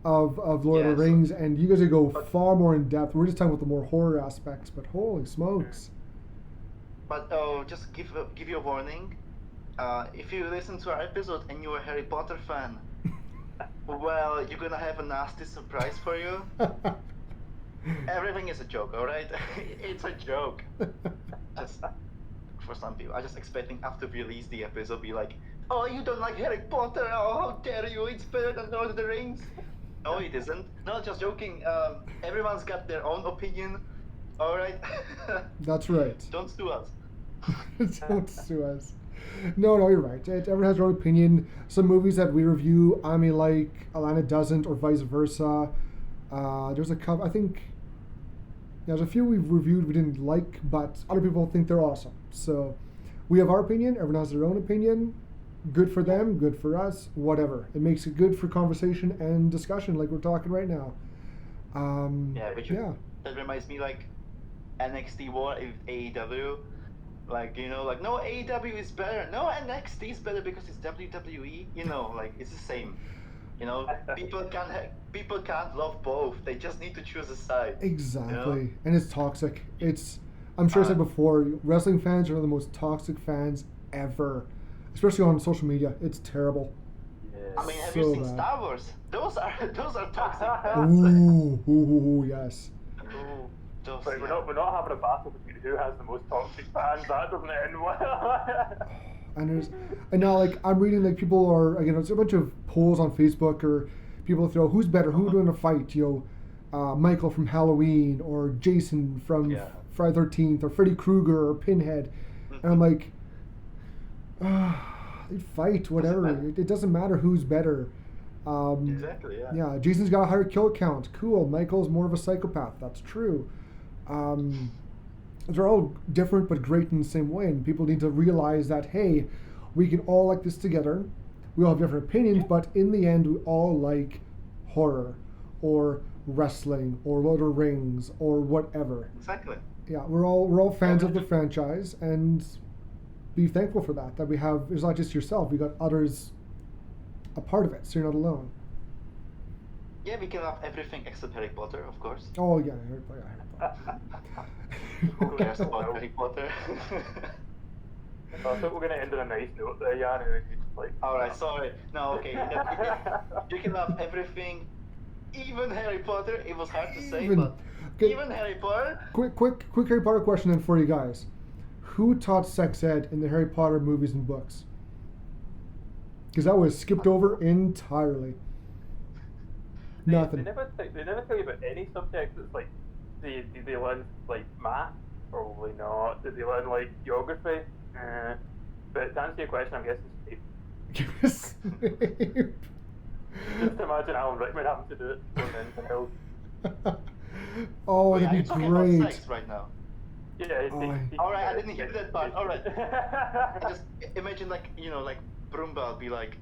Speaker 5: of Lord of the Rings, and you guys are go far more in depth. We're just talking about the more horror aspects, but holy smokes.
Speaker 7: But just give you a warning. If you listen to our episode and you're a Harry Potter fan, well, you're gonna have a nasty surprise for you. Everything is a joke, alright? It's a joke. Just for some people, I'm just expecting after we release the episode, be like, oh, you don't like Harry Potter? Oh, how dare you? It's better than Lord of the Rings. No, it isn't. No, just joking. Everyone's got their own opinion. Alright?
Speaker 5: That's right.
Speaker 7: Don't sue us.
Speaker 5: Don't sue us. No, you're right. Everyone has their own opinion. Some movies that we review, I may like, Alana doesn't, or vice versa. There's a couple, I think, there's a few we've reviewed we didn't like, but other people think they're awesome. So we have our opinion, everyone has their own opinion. Good for them, good for us, whatever. It makes it good for conversation and discussion like we're talking right now.
Speaker 7: That reminds me like NXT war with AEW. Like, no, AEW is better. No, NXT is better because it's WWE. Like, it's the same. People can't love both. They just need to choose a side.
Speaker 5: Exactly. And it's toxic. I'm sure I said before, wrestling fans are the most toxic fans ever. Especially on social media. It's terrible.
Speaker 7: I mean, have you seen Star Wars? Those are toxic.
Speaker 5: Ooh, yes.
Speaker 8: We're not having a battle between who has the most toxic fans. That doesn't end well.
Speaker 5: And now, like, I'm reading, like, people are, again, it's a bunch of polls on Facebook, or people throw who's better, who would win a fight, Michael from Halloween, or Jason from Friday 13th, or Freddy Krueger, or Pinhead. And I'm like, they fight, whatever. It doesn't matter who's better.
Speaker 7: Exactly, yeah.
Speaker 5: Yeah, Jason's got a higher kill count. Cool. Michael's more of a psychopath. That's true. They're all different but great in the same way, and people need to realize that, hey, we can all like this together. We all have different opinions, but in the end, we all like horror, or wrestling, or Lord of the Rings, or whatever.
Speaker 7: Exactly.
Speaker 5: Yeah, we're all fans of the franchise, and be thankful for that we have. It's not just yourself. We got others a part of it, so you're not alone.
Speaker 7: Yeah, we can love everything except Harry Potter, of course.
Speaker 5: Oh yeah, Harry Potter.
Speaker 7: Who cares about Harry Potter?
Speaker 8: I thought we're going to end on a nice note there, Jan.
Speaker 7: Alright, sorry. No, okay. You can love everything, even Harry Potter. It was hard to say, but even Harry Potter.
Speaker 5: Quick Harry Potter question then for you guys. Who taught sex ed in the Harry Potter movies and books? Because that was skipped over entirely. Nothing.
Speaker 8: They never tell you about any subject that's like, did they learn like math? Probably not. Did they learn like geography? But to answer your question, I'm guessing Snape. Just imagine Alan Rickman having to do it going into hell.
Speaker 5: Oh,
Speaker 7: Wait,
Speaker 5: that'd be
Speaker 7: are you
Speaker 5: great.
Speaker 7: talking about sex right now?
Speaker 8: Yeah.
Speaker 7: Alright, I didn't hear that part. Alright. Just imagine like Brumba be like,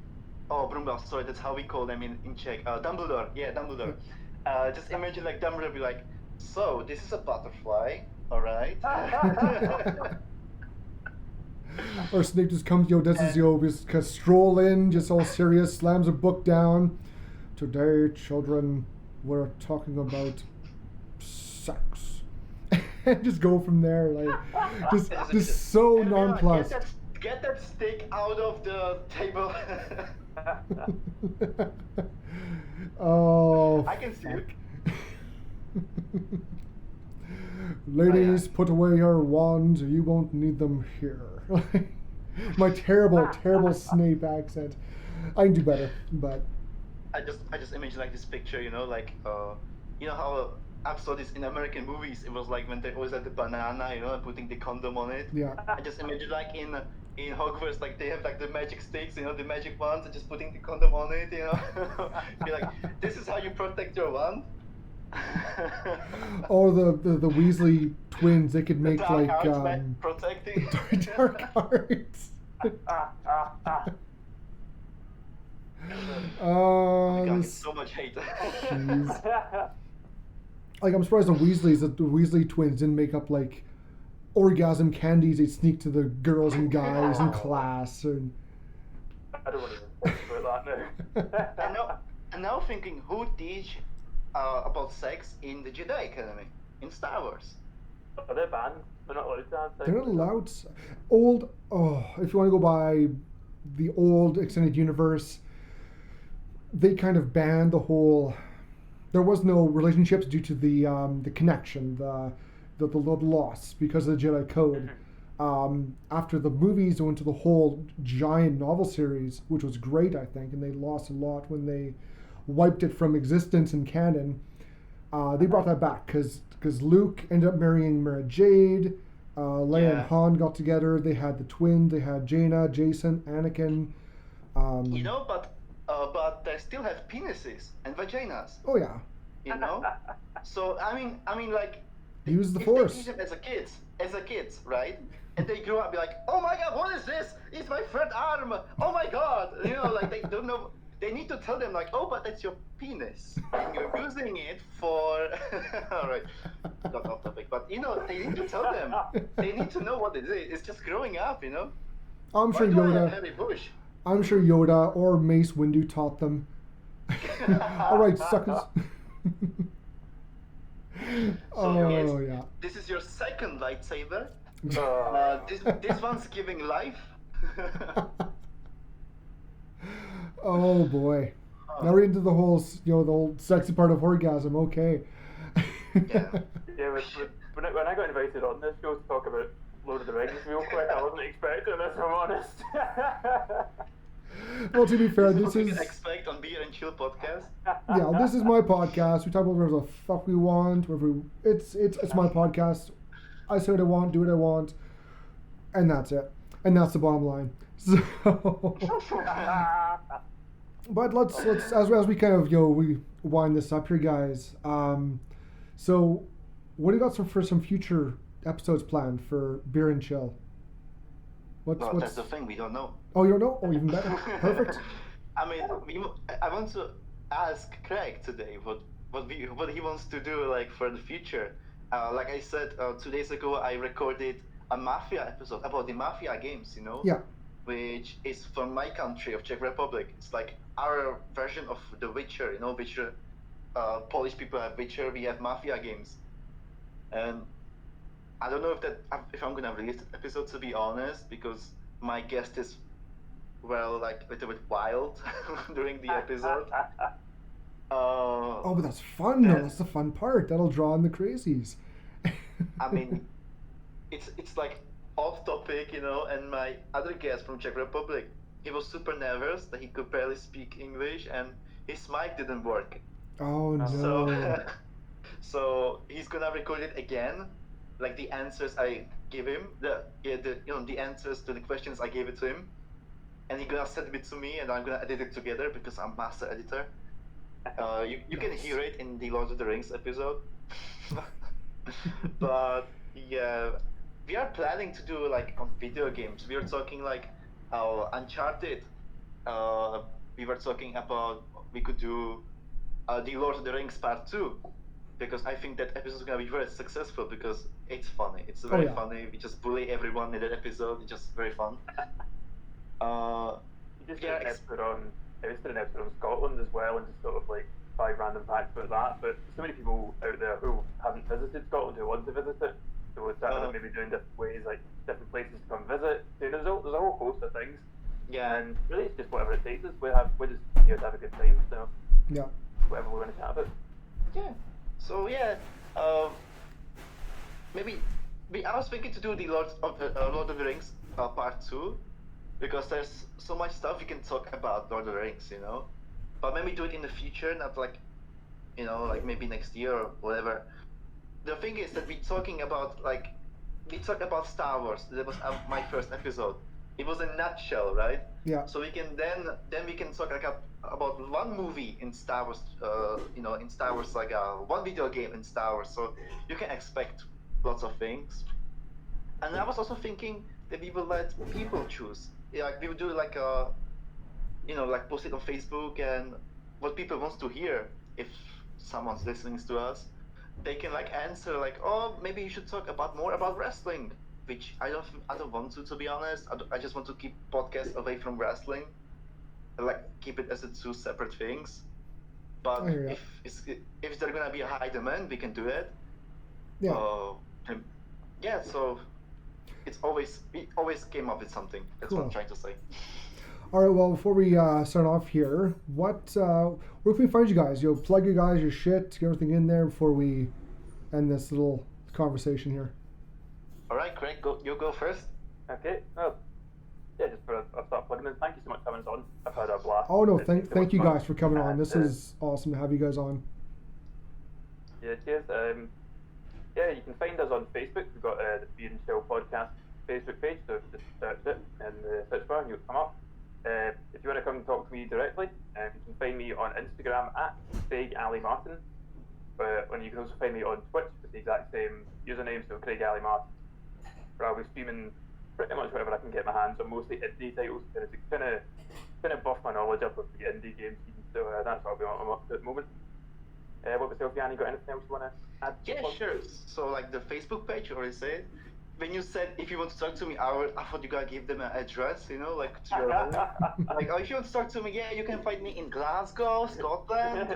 Speaker 7: oh, Brumba, sorry, that's how we call them in Czech. Dumbledore, yeah, Dumbledore. Just imagine like Dumbledore be like, so, this is a butterfly, alright?
Speaker 5: Or Snape just comes, does his, just stroll in, just all serious, slams a book down. Today, children, we're talking about sex. And just go from there, like, just so nonplussed.
Speaker 7: Get that stick out of the table.
Speaker 5: Oh.
Speaker 7: I can see it.
Speaker 5: ladies, put away your wands, or you won't need them here. My terrible Snape accent. I can do better, but
Speaker 7: I just imagine like this picture, you know, like you know how I've saw this in American movies. It was like when they always had the banana, you know, and putting the condom on it.
Speaker 5: yeah.
Speaker 7: I just imagine like in Hogwarts, like they have like the magic sticks, you know, the magic wands, and just putting the condom on it, you know. Be like, this is how you protect your wand.
Speaker 5: Or the Weasley twins, they could make
Speaker 7: Dark
Speaker 5: like
Speaker 7: arts, man, protecting.
Speaker 5: dark arts.
Speaker 7: Got
Speaker 5: This-
Speaker 7: so much hate.
Speaker 5: Jeez. Like, I'm surprised the Weasley twins didn't make up like orgasm candies they'd sneak to the girls and guys in class. And
Speaker 8: I don't want to even think about that now.
Speaker 7: And now thinking, who teach about sex in the Jedi Academy in Star Wars?
Speaker 8: Are they banned? They're not allowed to have sex?
Speaker 5: they're not allowed. If you want to go by the old extended universe, they kind of banned the whole. There was no relationships due to the connection, the loss because of the Jedi Code. After the movies, they went to the whole giant novel series, which was great, I think, and they lost a lot when they wiped it from existence in canon. They brought that back because Luke ended up marrying Mara Jade. Leia and Han got together. They had the twins. They had Jaina, Jason, Anakin.
Speaker 7: You know, but they still have penises and vaginas.
Speaker 5: Oh yeah.
Speaker 7: You know. So I mean, like.
Speaker 5: Use the
Speaker 7: if
Speaker 5: Force.
Speaker 7: They teach them as a kids, right? And they grow up be like, oh my God, what is this? It's my third arm. Oh my God. You know, like they don't know. They need to tell them like, oh, but that's your penis, and you're using it for. All right, got off topic, but you know, they need to tell them. They need to know what it is. It's just growing up, you know.
Speaker 5: I'm
Speaker 7: Why
Speaker 5: sure
Speaker 7: do I have
Speaker 5: Yoda.
Speaker 7: Harry Bush?
Speaker 5: I'm sure Yoda or Mace Windu taught them. All right, suckers.
Speaker 7: So,
Speaker 5: yeah.
Speaker 7: This is your second lightsaber.
Speaker 8: Uh,
Speaker 7: This one's giving life.
Speaker 5: Oh boy. Now we're into the whole, the whole sexy part of Horr-gasm. Okay.
Speaker 7: Yeah.
Speaker 8: yeah, when I got invited on this show to talk about Lord of the Rings real quick, I wasn't expecting this, if I'm honest.
Speaker 5: Well, to be fair,
Speaker 7: This
Speaker 5: this
Speaker 7: is what we
Speaker 5: is
Speaker 7: can expect on Beer and Chill podcast.
Speaker 5: this is my podcast. We talk about whatever the fuck we want. It's my podcast. I say what I want, do what I want, and that's it. And that's the bottom line. So, but let's as we kind of we wind this up here, guys. So, what do you got for some future episodes planned for Beer and Chill?
Speaker 7: Well, that's the thing, we don't know.
Speaker 5: Oh, you don't know? Oh, even better. Perfect.
Speaker 7: I mean, I want to ask Craig today what he wants to do like for the future. Like I said 2 days ago, I recorded a Mafia episode about the Mafia games, you know?
Speaker 5: Yeah.
Speaker 7: Which is from my country of Czech Republic. It's like our version of The Witcher, you know, Witcher. Polish people have Witcher, we have Mafia games. And I don't know if I'm gonna release the episode, to be honest, because my guest is like a little bit wild during the episode.
Speaker 5: Oh, but that's fun though. That's the fun part. That'll draw in the crazies.
Speaker 7: I mean, it's like off topic, you know. And my other guest from Czech Republic, he was super nervous that he could barely speak English, and his mic didn't work.
Speaker 5: Oh no.
Speaker 7: So he's gonna record it again, like the answers I give him, the answers to the questions I gave it to him, and he's gonna send it to me, and I'm gonna edit it together because I'm master editor. You can hear it in the Lord of the Rings episode. But yeah, we are planning to do like on video games. We are talking like Uncharted. We were talking about we could do the Lord of the Rings Part 2, because I think that episode is gonna be very successful because it's funny. It's very funny. We just bully everyone in that episode. It's just very fun.
Speaker 8: You just did an episode on Scotland as well, and just sort of like 5 random facts about that. But so many people out there who haven't visited Scotland who want to visit it, so we're starting maybe doing different ways, like different places to come visit. So there's a whole host of things. Yeah, and really it's just whatever it takes us. We're just here to have a good time. So whatever we're going to chat about.
Speaker 7: Yeah. So yeah, I was thinking to do the Lord of the Rings part 2, because there's so much stuff you can talk about Lord of the Rings, you know. But maybe do it in the future, not like, you know, like maybe next year or whatever. The thing is that we talk about Star Wars. That was my first episode. It was a nutshell, right?
Speaker 5: Yeah.
Speaker 7: So we can then we can talk like about one movie in Star Wars, you know, in Star Wars, like one video game in Star Wars. So you can expect lots of things. And I was also thinking that we will let people choose. Yeah, like we would do like you know, like post it on Facebook, and what people wants to hear, if someone's listening to us, they can like answer like, oh, maybe you should talk more about wrestling, which I don't want to be honest. I just want to keep podcasts away from wrestling, like keep it as two separate things. But if there's gonna be a high demand, we can do it.
Speaker 5: Yeah.
Speaker 7: Yeah. So we always came up with something. That's what I'm trying to say.
Speaker 5: All right. Well, before we start off here, where can we find you guys? You'll plug your guys, your shit, get everything in there before we end this little conversation here.
Speaker 7: All right, Craig, you go first.
Speaker 8: Okay. Well, yeah, just for a start plugging in. Thank you so much for having us on. I've had a blast.
Speaker 5: Oh no, thank you guys for coming on. This is awesome to have you guys on.
Speaker 8: Yeah, cheers. Yeah, you can find us on Facebook. We've got the Beer and Chill Podcast Facebook page, so just search it in the search bar and you'll come up. If you want to come and talk to me directly, you can find me on Instagram at Craig Ali Martin. And you can also find me on Twitch with the exact same username, so Craig Ali Martin. Where I'll be streaming pretty much whatever I can get my hands on, mostly indie titles, kind of buff my knowledge up with the indie games. So that's what I'm up to at the moment. What about yourself, Jan? You got anything else you want to add?
Speaker 7: Yeah, sure. So like the Facebook page, you already said. When you said if you want to talk to me, I thought you gotta give them an address, you know, like to your home. Like, oh, if you want to talk to me, yeah, you can find me in Glasgow, Scotland.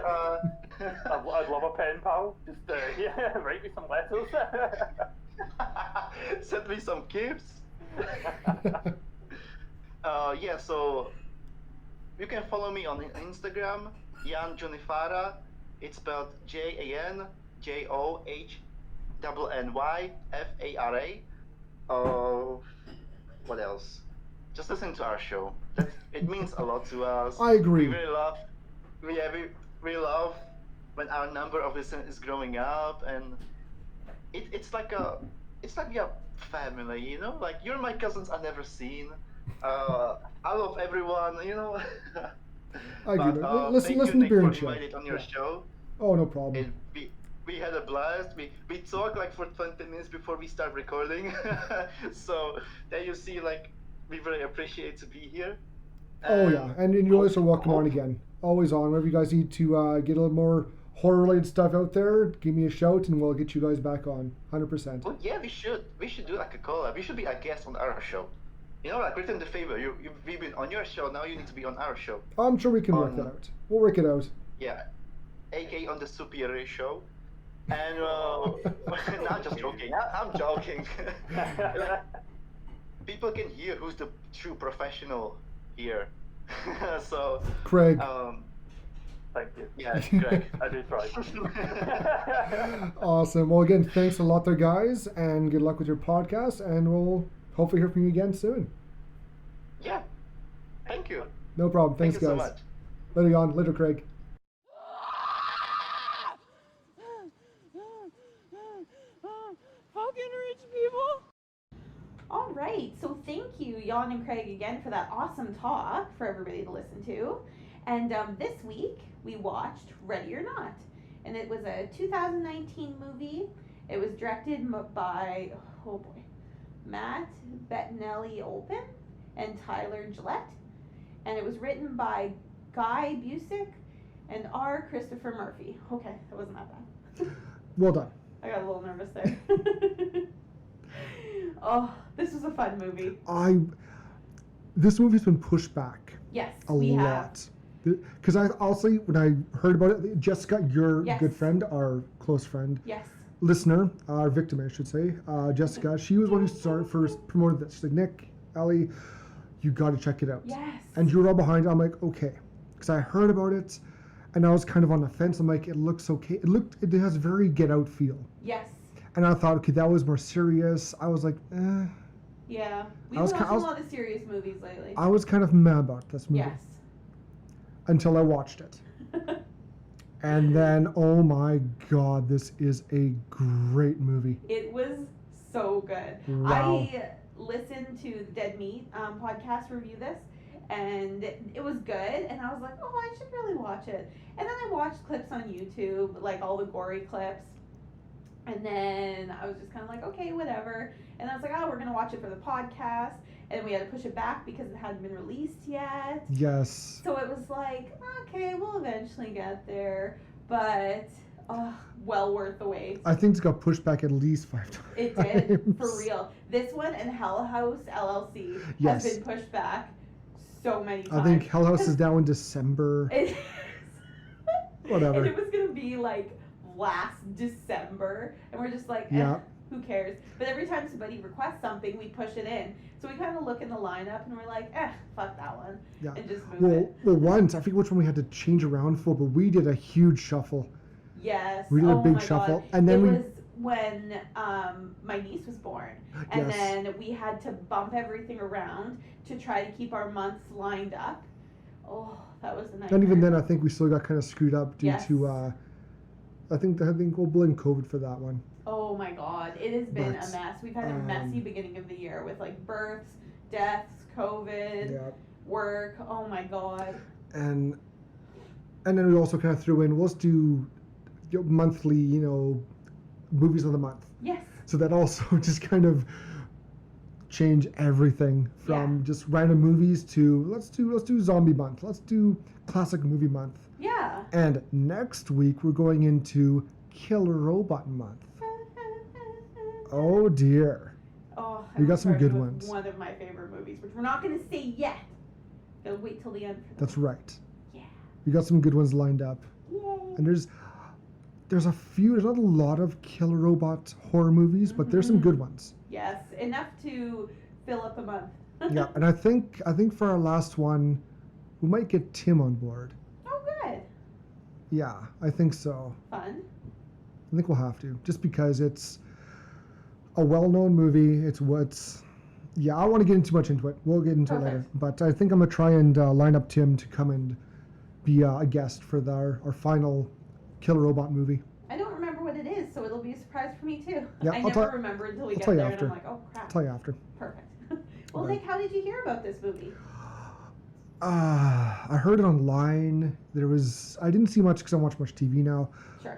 Speaker 8: I'd love a pen pal. Just yeah, write me some letters.
Speaker 7: Send me some gifts. Yeah, so you can follow me on Instagram, Jan Jonifara. It's spelled JANJOHNNYFARA. What else? Just listen to our show. It means a lot to us.
Speaker 5: I agree.
Speaker 7: We really love when our number of listeners is growing up, and it's like we are family, you know. Like, you're my cousins I never seen. I love everyone, you know.
Speaker 5: I agree. Listen
Speaker 7: thank
Speaker 5: to
Speaker 7: you,
Speaker 5: Beer and
Speaker 7: Nick, for
Speaker 5: Chill.
Speaker 7: inviting on your show.
Speaker 5: Oh, no problem.
Speaker 7: We had a blast. We talked like for 20 minutes before we start recording. So there you see, like, we really appreciate to be here.
Speaker 5: Oh yeah, and you always are welcome on again. Always on. Whenever you guys need to get a little more horror-related stuff out there, give me a shout and we'll get you guys back on. 100%.
Speaker 7: Well, yeah, we should do like a collab. We should be a guest on our show. You know, like, return the favor. We've been on your show. Now you need to be on our show.
Speaker 5: I'm sure we can work that out. We'll work it out.
Speaker 7: Yeah, AK on the Superior Show. And not just joking. I'm joking. People can hear who's the true professional here. So
Speaker 5: Craig.
Speaker 8: Thank you.
Speaker 7: Yeah, Craig.
Speaker 8: I do try.
Speaker 5: Awesome. Well, again, thanks a lot there, guys, and good luck with your podcast, and we'll hopefully hear from you again soon.
Speaker 7: Yeah. Thank you.
Speaker 5: No problem. Thanks,
Speaker 7: Thank you
Speaker 5: guys.
Speaker 7: so much.
Speaker 5: Later on. Later, Craig.
Speaker 6: Fucking rich people. All right, so thank you, Jan and Craig, again for that awesome talk for everybody to listen to. And this week we watched Ready or Not, and it was a 2019 movie. It was directed by Matt Bettinelli-Olpin and Tyler Gillette, and it was written by Guy Busick and R. Christopher Murphy. Okay, that wasn't that bad.
Speaker 5: Well done.
Speaker 6: I got a little nervous there. Oh, this was a fun movie.
Speaker 5: This movie's been pushed back.
Speaker 6: Yes,
Speaker 5: we lot. Because I'll say, when I heard about it, Jessica, your good friend, our close friend, listener, our victim, I should say, Jessica, she was one who first promoted this. She's like, Nick, Ellie, you got to check it out.
Speaker 6: Yes.
Speaker 5: And you were all behind it. I'm like, okay. Because I heard about it, and I was kind of on the fence. I'm like, it looks okay. It has very Get Out feel.
Speaker 6: Yes.
Speaker 5: And I thought, okay, that was more serious. I was like, eh.
Speaker 6: Yeah. We've
Speaker 5: I was
Speaker 6: watched
Speaker 5: ki- I was-
Speaker 6: a lot of serious movies lately.
Speaker 5: I was kind of mad about this movie
Speaker 6: Yes.
Speaker 5: until I watched it. And then, oh my God, this is a great movie.
Speaker 6: It was so good.
Speaker 5: Wow.
Speaker 6: I listened to the Dead Meat podcast review this, and it was good. And I was like, oh, I should really watch it. And then I watched clips on YouTube, like all the gory clips. And then I was just kind of like, okay, whatever. And I was like, oh, we're going to watch it for the podcast. And we had to push it back because it hadn't been released yet.
Speaker 5: Yes.
Speaker 6: So it was like, okay, we'll eventually get there. But, well worth the wait.
Speaker 5: I think it's got pushed back at least 5 times.
Speaker 6: It did, for real. This one and Hell House LLC
Speaker 5: Yes.
Speaker 6: has been pushed back so many times.
Speaker 5: I think Hell House is now in December.
Speaker 6: It is.
Speaker 5: Whatever.
Speaker 6: And it was going to be like last December. And we're just like,
Speaker 5: Yeah.
Speaker 6: who cares? But every time somebody requests something, we push it in. So we kind of look in the lineup and we're like, fuck that one.
Speaker 5: Yeah.
Speaker 6: And just move it.
Speaker 5: Well, once, I forget which one we had to change around for, but we did a huge shuffle.
Speaker 6: Yes.
Speaker 5: We did a big
Speaker 6: my
Speaker 5: shuffle,
Speaker 6: God.
Speaker 5: and then
Speaker 6: it
Speaker 5: we-
Speaker 6: was when my niece was born, and
Speaker 5: Yes.
Speaker 6: then we had to bump everything around to try to keep our months lined up. Oh, that was a nightmare.
Speaker 5: And even then, I think we still got kind of screwed up due
Speaker 6: Yes.
Speaker 5: to, I think we'll blame COVID for that one.
Speaker 6: Oh my God, it has been
Speaker 5: But,
Speaker 6: a mess. We've had a messy beginning of the year with like births, deaths, COVID,
Speaker 5: Yeah.
Speaker 6: work. Oh my God.
Speaker 5: And then we also kind of threw in, let's do monthly, movies of the month.
Speaker 6: Yes.
Speaker 5: So that also just kind of changed everything from just random movies to let's do zombie month, let's do classic movie month.
Speaker 6: Yeah.
Speaker 5: And next week we're going into Killer Robot month. Oh dear.
Speaker 6: Oh,
Speaker 5: We got
Speaker 6: I'm
Speaker 5: some
Speaker 6: starting
Speaker 5: good
Speaker 6: with
Speaker 5: ones.
Speaker 6: One of my favorite movies, which we're not going to say yet. Gotta wait till the end. For
Speaker 5: That's right.
Speaker 6: Yeah.
Speaker 5: We got some good ones lined up.
Speaker 6: Yay.
Speaker 5: And there's not a lot of killer robot horror movies, but there's some good ones.
Speaker 6: Yes, enough to fill up a month.
Speaker 5: Yeah, and I think for our last one, we might get Tim on board.
Speaker 6: Oh, good.
Speaker 5: Yeah, I think so.
Speaker 6: Fun.
Speaker 5: I think we'll have to, just because it's a well-known movie. Yeah, I don't want to get too much into it. We'll get into it later.
Speaker 6: Perfect.
Speaker 5: But I think I'm gonna try and line up Tim to come and be a guest for our final Killer Robot movie.
Speaker 6: I don't remember what it is, so it'll be a surprise for me too.
Speaker 5: Yeah,
Speaker 6: I
Speaker 5: I'll
Speaker 6: never
Speaker 5: tell-
Speaker 6: remember until we
Speaker 5: I'll
Speaker 6: get
Speaker 5: tell you
Speaker 6: there,
Speaker 5: after.
Speaker 6: and I'm like, oh crap.
Speaker 5: I'll tell you after.
Speaker 6: Perfect. Well,
Speaker 5: Right.
Speaker 6: Nick, how did you hear about this movie?
Speaker 5: I heard it online. I didn't see much because I don't watch much TV now.
Speaker 6: Sure.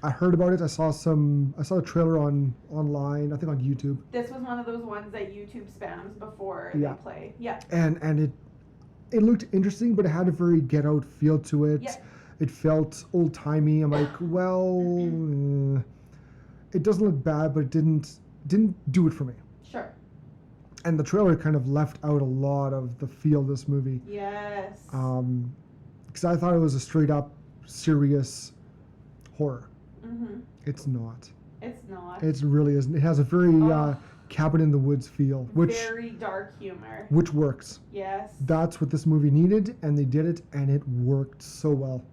Speaker 5: I heard about it. I saw a trailer online, I think on YouTube.
Speaker 6: This was one of those ones that YouTube spams before
Speaker 5: Yeah.
Speaker 6: they play. Yeah.
Speaker 5: And it looked interesting, but it had a very Get Out feel to it.
Speaker 6: Yeah.
Speaker 5: It felt old timey. I'm like, well, it doesn't look bad, but it didn't do it for me.
Speaker 6: Sure.
Speaker 5: And the trailer kind of left out a lot of the feel of this movie.
Speaker 6: Yes.
Speaker 5: Because I thought it was a straight up serious horror.
Speaker 6: Mm-hmm.
Speaker 5: It's not.
Speaker 6: It's not.
Speaker 5: It really isn't. It has a very cabin in the woods feel,
Speaker 6: Very dark humor.
Speaker 5: which works.
Speaker 6: Yes.
Speaker 5: That's what this movie needed, and they did it, and it worked so well.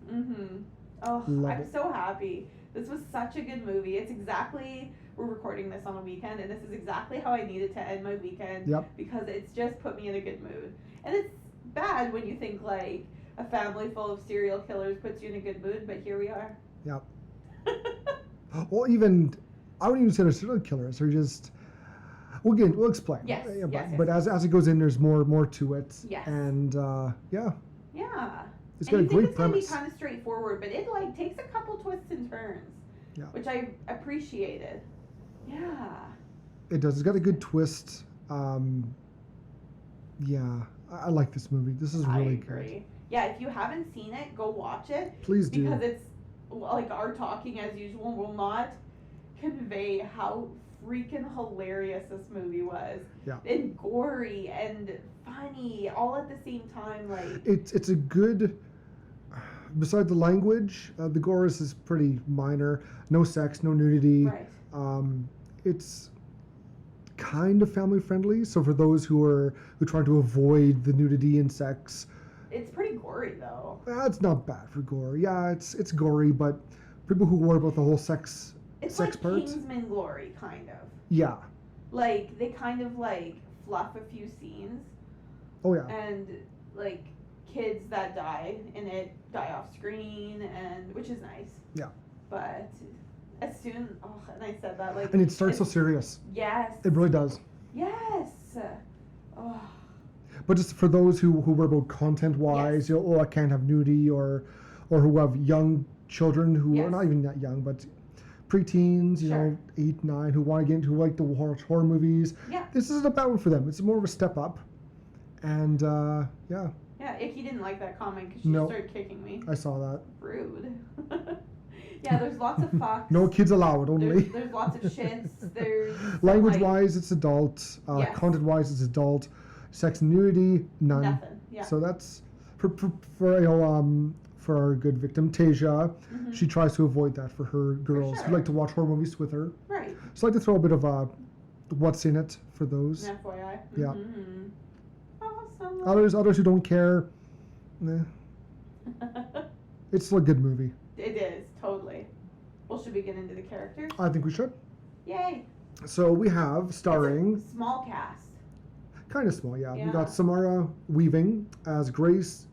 Speaker 6: Mm-hmm. Oh,
Speaker 5: Love
Speaker 6: I'm
Speaker 5: it.
Speaker 6: so happy. This was such a good movie. It's exactly, we're recording this on a weekend, and this is exactly how I needed to end my weekend.
Speaker 5: Yep.
Speaker 6: Because it's just put me in a good mood. And it's bad when you think like a family full of serial killers puts you in a good mood, but here we are.
Speaker 5: Yep. Well, I wouldn't even say they're serial killers. They're just. We'll explain.
Speaker 6: Yes,
Speaker 5: Yeah,
Speaker 6: yes,
Speaker 5: but
Speaker 6: yes.
Speaker 5: as it goes in, there's more to it.
Speaker 6: Yes.
Speaker 5: And yeah,
Speaker 6: Yeah.
Speaker 5: it's
Speaker 6: And
Speaker 5: got a
Speaker 6: you think
Speaker 5: great
Speaker 6: it's gonna be
Speaker 5: premise.
Speaker 6: kind of straightforward, but it like takes a couple twists and turns.
Speaker 5: Yeah.
Speaker 6: Which I appreciated. Yeah.
Speaker 5: It does. It's got a good twist. Yeah, I like this movie. This is really
Speaker 6: I
Speaker 5: good.
Speaker 6: agree. Yeah, if you haven't seen it, go watch it.
Speaker 5: Please do.
Speaker 6: Because it's like our talking as usual will not convey how freaking hilarious this movie was.
Speaker 5: Yeah.
Speaker 6: And gory and funny all at the same time. Like
Speaker 5: It's a good. Besides the language, the gore is pretty minor. No sex, no nudity.
Speaker 6: right.
Speaker 5: It's kind of family friendly. So for those who are trying to avoid the nudity and sex,
Speaker 6: It's pretty gory though.
Speaker 5: it's not bad for gore. Yeah, it's gory, but people who worry about the whole sex
Speaker 6: It's
Speaker 5: sex
Speaker 6: like
Speaker 5: part.
Speaker 6: Kingsman Glory, kind of.
Speaker 5: Yeah.
Speaker 6: Like, they kind of, like, fluff a few scenes.
Speaker 5: Oh yeah.
Speaker 6: And, like, kids that die in it die off screen, and which is nice.
Speaker 5: Yeah.
Speaker 6: But as soon, and I said that, like...
Speaker 5: And it starts so serious.
Speaker 6: Yes.
Speaker 5: It really does.
Speaker 6: Yes. Oh.
Speaker 5: But just for those who worry about content-wise,
Speaker 6: Yes.
Speaker 5: you know, oh, I can't have nudity, or who have young children who are
Speaker 6: Yes.
Speaker 5: not even that young, but preteens, you
Speaker 6: Sure.
Speaker 5: know, 8, 9, who want to get into like the horror movies.
Speaker 6: Yeah.
Speaker 5: This isn't a bad one for them. It's more of a step up. And yeah,
Speaker 6: Yeah, Icky didn't like that comment because she
Speaker 5: No.
Speaker 6: started kicking me.
Speaker 5: I saw that.
Speaker 6: Rude. Yeah, there's lots of fucks.
Speaker 5: No kids allowed, only.
Speaker 6: There's lots of shits. There's some,
Speaker 5: Language-wise, it's adult.
Speaker 6: Yes.
Speaker 5: Content-wise, it's adult. Sex and nudity, none.
Speaker 6: Nothing. Yeah.
Speaker 5: So that's for you know, for our good victim Tasia.
Speaker 6: Mhm.
Speaker 5: She tries to avoid that for her girls
Speaker 6: sure.
Speaker 5: who like to watch horror movies with her.
Speaker 6: Right.
Speaker 5: So I like to throw a bit of what's in it for those.
Speaker 6: An FYI.
Speaker 5: Yeah.
Speaker 6: Mhm. Awesome.
Speaker 5: Others who don't care, it's still a good movie.
Speaker 6: It is, totally. Well, should we get into the characters?
Speaker 5: I think we should.
Speaker 6: Yay.
Speaker 5: So we have starring,
Speaker 6: It's a small cast.
Speaker 5: kind of small, yeah. We
Speaker 6: Yeah.
Speaker 5: got Samara Weaving as Grace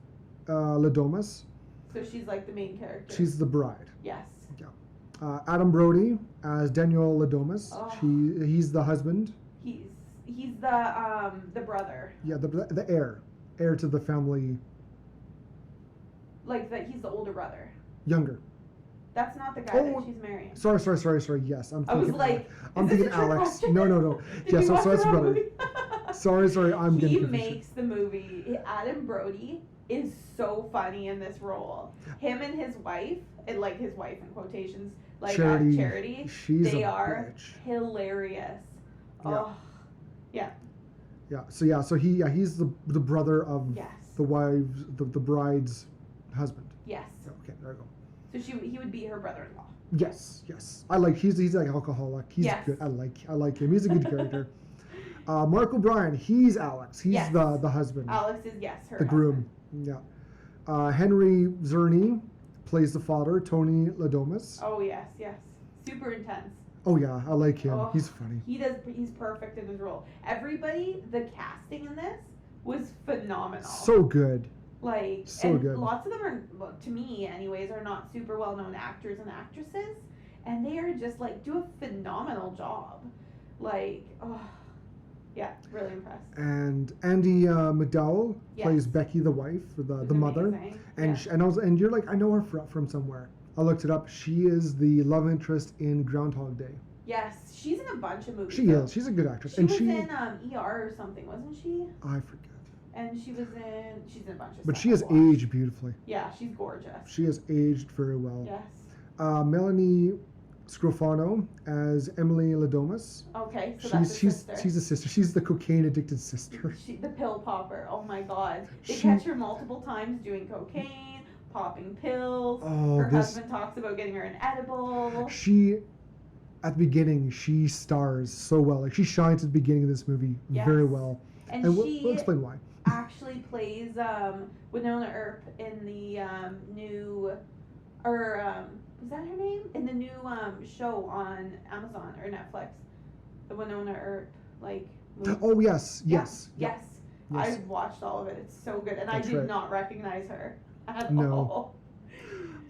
Speaker 5: Ladomas.
Speaker 6: So she's like the main character.
Speaker 5: She's the bride.
Speaker 6: Yes.
Speaker 5: Adam Brody as Daniel Ladomas.
Speaker 6: Oh.
Speaker 5: He's the husband.
Speaker 6: He's the brother.
Speaker 5: Yeah, the heir to the family.
Speaker 6: Like that he's the older brother.
Speaker 5: Younger.
Speaker 6: That's not the guy
Speaker 5: Oh,
Speaker 6: that she's marrying.
Speaker 5: Sorry. Yes, I'm
Speaker 6: I was
Speaker 5: thinking.
Speaker 6: like,
Speaker 5: I'm
Speaker 6: is this
Speaker 5: thinking
Speaker 6: a trick
Speaker 5: Alex.
Speaker 6: question?
Speaker 5: No.
Speaker 6: Did
Speaker 5: Yeah,
Speaker 6: we
Speaker 5: so
Speaker 6: watch
Speaker 5: that's
Speaker 6: the wrong
Speaker 5: brother.
Speaker 6: movie?
Speaker 5: Sorry, I'm
Speaker 6: He
Speaker 5: getting confused.
Speaker 6: makes the movie. Adam Brody is so funny in this role. Him and his wife, and like his wife in quotations, like Charity,
Speaker 5: She's
Speaker 6: they
Speaker 5: a
Speaker 6: are
Speaker 5: bitch.
Speaker 6: hilarious.
Speaker 5: Yeah.
Speaker 6: Oh, yeah.
Speaker 5: Yeah. So he's the brother of
Speaker 6: Yes.
Speaker 5: the wives, the bride's husband.
Speaker 6: Yes.
Speaker 5: Yeah, okay, there we go.
Speaker 6: So he would be her brother-in-law.
Speaker 5: Yes. I like he's like alcoholic. He's
Speaker 6: Yes.
Speaker 5: good. I like him. He's a good character. Mark O'Brien, he's Alex. He's
Speaker 6: Yes.
Speaker 5: the husband.
Speaker 6: Alex is her
Speaker 5: the groom.
Speaker 6: husband.
Speaker 5: Yeah. Henry Zerny plays the father, Tony Ladomas.
Speaker 6: Oh yes. Super intense.
Speaker 5: Oh yeah, I like him.
Speaker 6: Oh,
Speaker 5: He's funny.
Speaker 6: He's perfect in his role. Everybody, the casting in this was phenomenal.
Speaker 5: So good.
Speaker 6: Like,
Speaker 5: so
Speaker 6: and
Speaker 5: good.
Speaker 6: lots of them are, well, to me anyways, are not super well-known actors and actresses, and they are just like do a phenomenal job. Like, oh, yeah, really impressed.
Speaker 5: And Andy McDowell plays
Speaker 6: Yes.
Speaker 5: Becky, the wife, or the
Speaker 6: It's
Speaker 5: mother.
Speaker 6: amazing.
Speaker 5: And
Speaker 6: Yeah.
Speaker 5: and you're like, I know her from somewhere. I looked it up. She is the love interest in Groundhog Day.
Speaker 6: Yes, she's in a bunch of movies.
Speaker 5: She
Speaker 6: though.
Speaker 5: is. She's a good actress.
Speaker 6: She
Speaker 5: and
Speaker 6: was
Speaker 5: she,
Speaker 6: in ER or something, wasn't she?
Speaker 5: I forget.
Speaker 6: And she's in a bunch of
Speaker 5: But
Speaker 6: stuff
Speaker 5: she has
Speaker 6: I've watched.
Speaker 5: aged beautifully.
Speaker 6: Yeah, she's gorgeous.
Speaker 5: She has aged very well.
Speaker 6: Yes.
Speaker 5: Melanie Scrofano as Emily Ladomas.
Speaker 6: Okay, so that's her sister.
Speaker 5: She's a sister. She's the cocaine addicted sister.
Speaker 6: The pill popper. Oh my god. They
Speaker 5: She-
Speaker 6: catch her multiple times doing cocaine, popping pills.
Speaker 5: Oh,
Speaker 6: her
Speaker 5: this-
Speaker 6: husband talks about getting her an edible.
Speaker 5: She, at the beginning, she stars so well. Like she shines at the beginning of this movie
Speaker 6: Yes.
Speaker 5: very well.
Speaker 6: And
Speaker 5: we'll
Speaker 6: she
Speaker 5: explain why.
Speaker 6: actually plays Winona Earp in the new, was that her name? In the new show on Amazon or Netflix. The Winona Earp, like, movie.
Speaker 5: Oh yes,
Speaker 6: Yeah,
Speaker 5: yes.
Speaker 6: Yes.
Speaker 5: Yes.
Speaker 6: I watched all of it. It's so good. And
Speaker 5: That's
Speaker 6: I did
Speaker 5: right.
Speaker 6: not recognize her at
Speaker 5: No.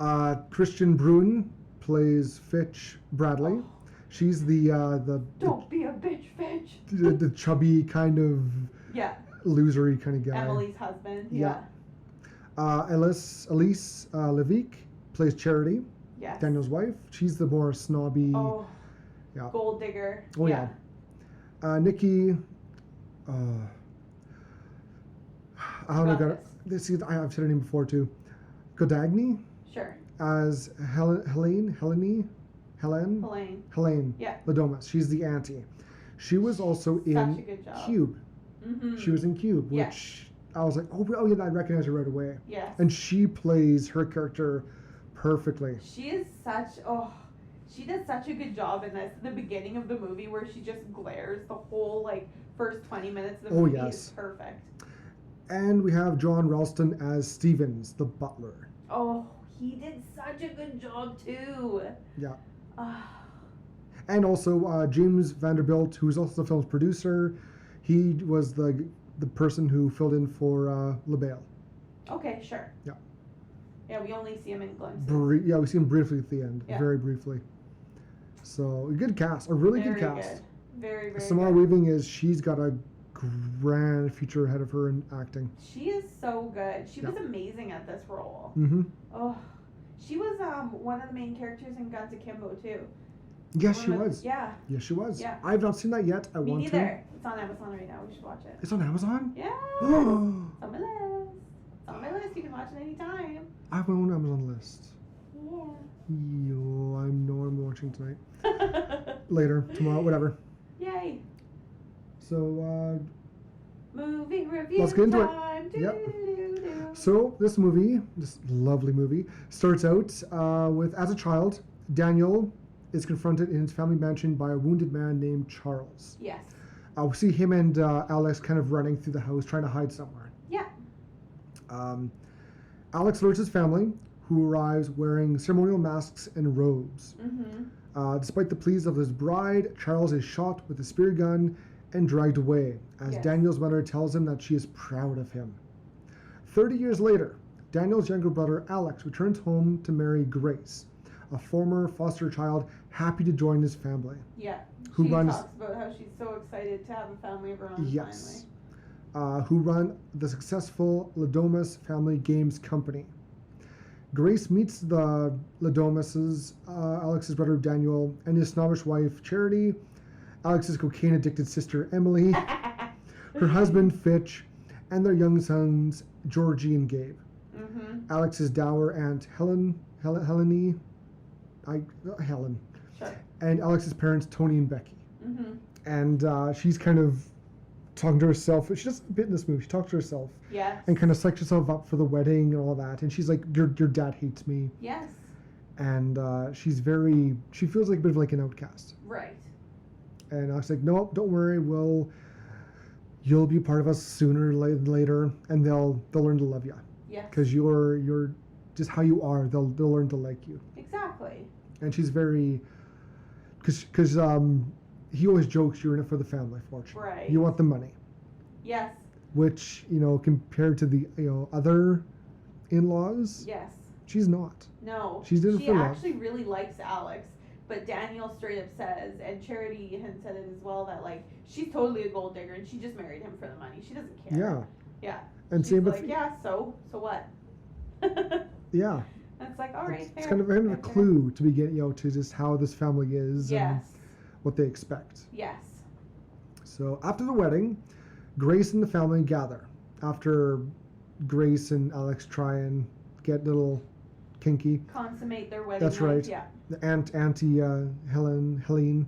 Speaker 6: all.
Speaker 5: Christian Bruin plays Fitch Bradley.
Speaker 6: Oh.
Speaker 5: She's the
Speaker 6: Don't be a bitch, Fitch.
Speaker 5: the chubby kind of
Speaker 6: Yeah.
Speaker 5: losery kind of guy.
Speaker 6: Emily's husband.
Speaker 5: Yeah. Elise Levique plays Charity,
Speaker 6: Yes.
Speaker 5: Daniel's wife. She's the more snobby.
Speaker 6: Oh.
Speaker 5: Yeah.
Speaker 6: Gold digger.
Speaker 5: Oh, yeah. Nikki. I don't know.
Speaker 6: Got
Speaker 5: This I've said her name before too. Godagny
Speaker 6: Sure.
Speaker 5: as Helene.
Speaker 6: Helene. Yeah.
Speaker 5: Ladomas. She's the auntie. She was also
Speaker 6: Such
Speaker 5: in
Speaker 6: a good job.
Speaker 5: Cube.
Speaker 6: Mm-hmm.
Speaker 5: She was in Cube,
Speaker 6: Yeah.
Speaker 5: which I was like, oh yeah, I recognize her right away.
Speaker 6: Yes.
Speaker 5: And she plays her character perfectly.
Speaker 6: She is she does such a good job in this. The beginning of the movie where she just glares the whole like first 20 minutes of the movie
Speaker 5: yes.
Speaker 6: is perfect.
Speaker 5: And we have John Ralston as Stevens, the butler.
Speaker 6: Oh, he did such a good job too.
Speaker 5: Yeah. And also James Vanderbilt, who's also the film's producer, he was the person who filled in for LaBelle.
Speaker 6: Okay, sure.
Speaker 5: Yeah.
Speaker 6: Yeah, we only see him in glimpses.
Speaker 5: Yeah, we see him briefly at the end,
Speaker 6: Yeah.
Speaker 5: very briefly. So a good cast, a really
Speaker 6: Very
Speaker 5: good cast.
Speaker 6: Good. Very, very
Speaker 5: Samara
Speaker 6: good.
Speaker 5: Weaving she's got a grand future ahead of her in acting.
Speaker 6: She is so good. She
Speaker 5: Yeah.
Speaker 6: was amazing at this role.
Speaker 5: Mm-hmm.
Speaker 6: Oh, she was one of the main characters in Guns Akimbo too.
Speaker 5: Yes, she
Speaker 6: Remember-
Speaker 5: was.
Speaker 6: Yeah.
Speaker 5: Yes, she was.
Speaker 6: Yeah.
Speaker 5: I've not seen that yet. I
Speaker 6: Me
Speaker 5: want
Speaker 6: neither. It's on Amazon right now. We should watch it.
Speaker 5: to. It's on Amazon?
Speaker 6: Yeah.
Speaker 5: Oh,
Speaker 6: It's on my list. It's on my list. You can watch it anytime.
Speaker 5: I have my own Amazon list.
Speaker 6: Yeah.
Speaker 5: Yo, I know I'm watching tonight. Later, tomorrow, whatever.
Speaker 6: Yay.
Speaker 5: So,
Speaker 6: Movie review
Speaker 5: Let's get into it.
Speaker 6: time.
Speaker 5: Yep.
Speaker 6: Do-do-do-do.
Speaker 5: So this movie, this lovely movie, starts out with, as a child, Daniel is confronted in his family mansion by a wounded man named Charles.
Speaker 6: Yes.
Speaker 5: We see him and Alex kind of running through the house, trying to hide somewhere.
Speaker 6: Yeah.
Speaker 5: Alex alerts his family, who arrives wearing ceremonial masks and robes.
Speaker 6: Mm-hmm.
Speaker 5: Despite the pleas of his bride, Charles is shot with a spear gun and dragged away, as
Speaker 6: Yes.
Speaker 5: Daniel's mother tells him that she is proud of him. 30 years later, Daniel's younger brother Alex returns home to marry Grace, a former foster child happy to join his family.
Speaker 6: Yeah.
Speaker 5: Who
Speaker 6: she
Speaker 5: runs-
Speaker 6: talks about how she's so excited to have a family of her own
Speaker 5: Yes. Who run the successful Ladomas Family Games Company. Grace meets the Ladomases, Alex's brother Daniel, and his snobbish wife Charity, Alex's cocaine-addicted sister Emily,
Speaker 6: finally.
Speaker 5: her husband Fitch, and their young sons Georgie and Gabe.
Speaker 6: Mm-hmm.
Speaker 5: Alex's dour aunt Helen, Helen,
Speaker 6: Sure.
Speaker 5: and Alex's parents Tony and Becky.
Speaker 6: Mm-hmm.
Speaker 5: And she's kind of talking to herself. She does a bit in this movie. She talks to herself
Speaker 6: Yes.
Speaker 5: and kind of psychs herself up for the wedding and all that. And she's like, your dad hates me.
Speaker 6: Yes.
Speaker 5: And she feels like a bit of like an outcast.
Speaker 6: Right.
Speaker 5: And I was like, no, don't worry, you'll be part of us sooner or later, and they'll learn to love you,
Speaker 6: Yes.
Speaker 5: because you're just how you are. They'll learn to like you.
Speaker 6: Exactly.
Speaker 5: And she's very, because he always jokes, you're in it for the family fortune.
Speaker 6: Right.
Speaker 5: You want the money,
Speaker 6: Yes.
Speaker 5: which compared to the other in-laws,
Speaker 6: Yes.
Speaker 5: she's not.
Speaker 6: No.
Speaker 5: She's doing it
Speaker 6: She
Speaker 5: for love.
Speaker 6: actually really likes Alex, but Daniel straight up says, and Charity had said it as well, that like she's totally a gold digger and she just married him for the money. She doesn't care.
Speaker 5: Yeah.
Speaker 6: Yeah.
Speaker 5: And
Speaker 6: She's
Speaker 5: same with
Speaker 6: like, yeah. So what?
Speaker 5: yeah.
Speaker 6: It's like, all right.
Speaker 5: It's
Speaker 6: fair,
Speaker 5: kind of a
Speaker 6: fair, fair.
Speaker 5: clue to begin, to just how this family is and
Speaker 6: Yes.
Speaker 5: what they expect.
Speaker 6: Yes.
Speaker 5: So after the wedding, Grace and the family gather. After Grace and Alex try and get a little kinky,
Speaker 6: Consummate their wedding.
Speaker 5: That's
Speaker 6: night,
Speaker 5: right.
Speaker 6: Yeah.
Speaker 5: the Auntie Helene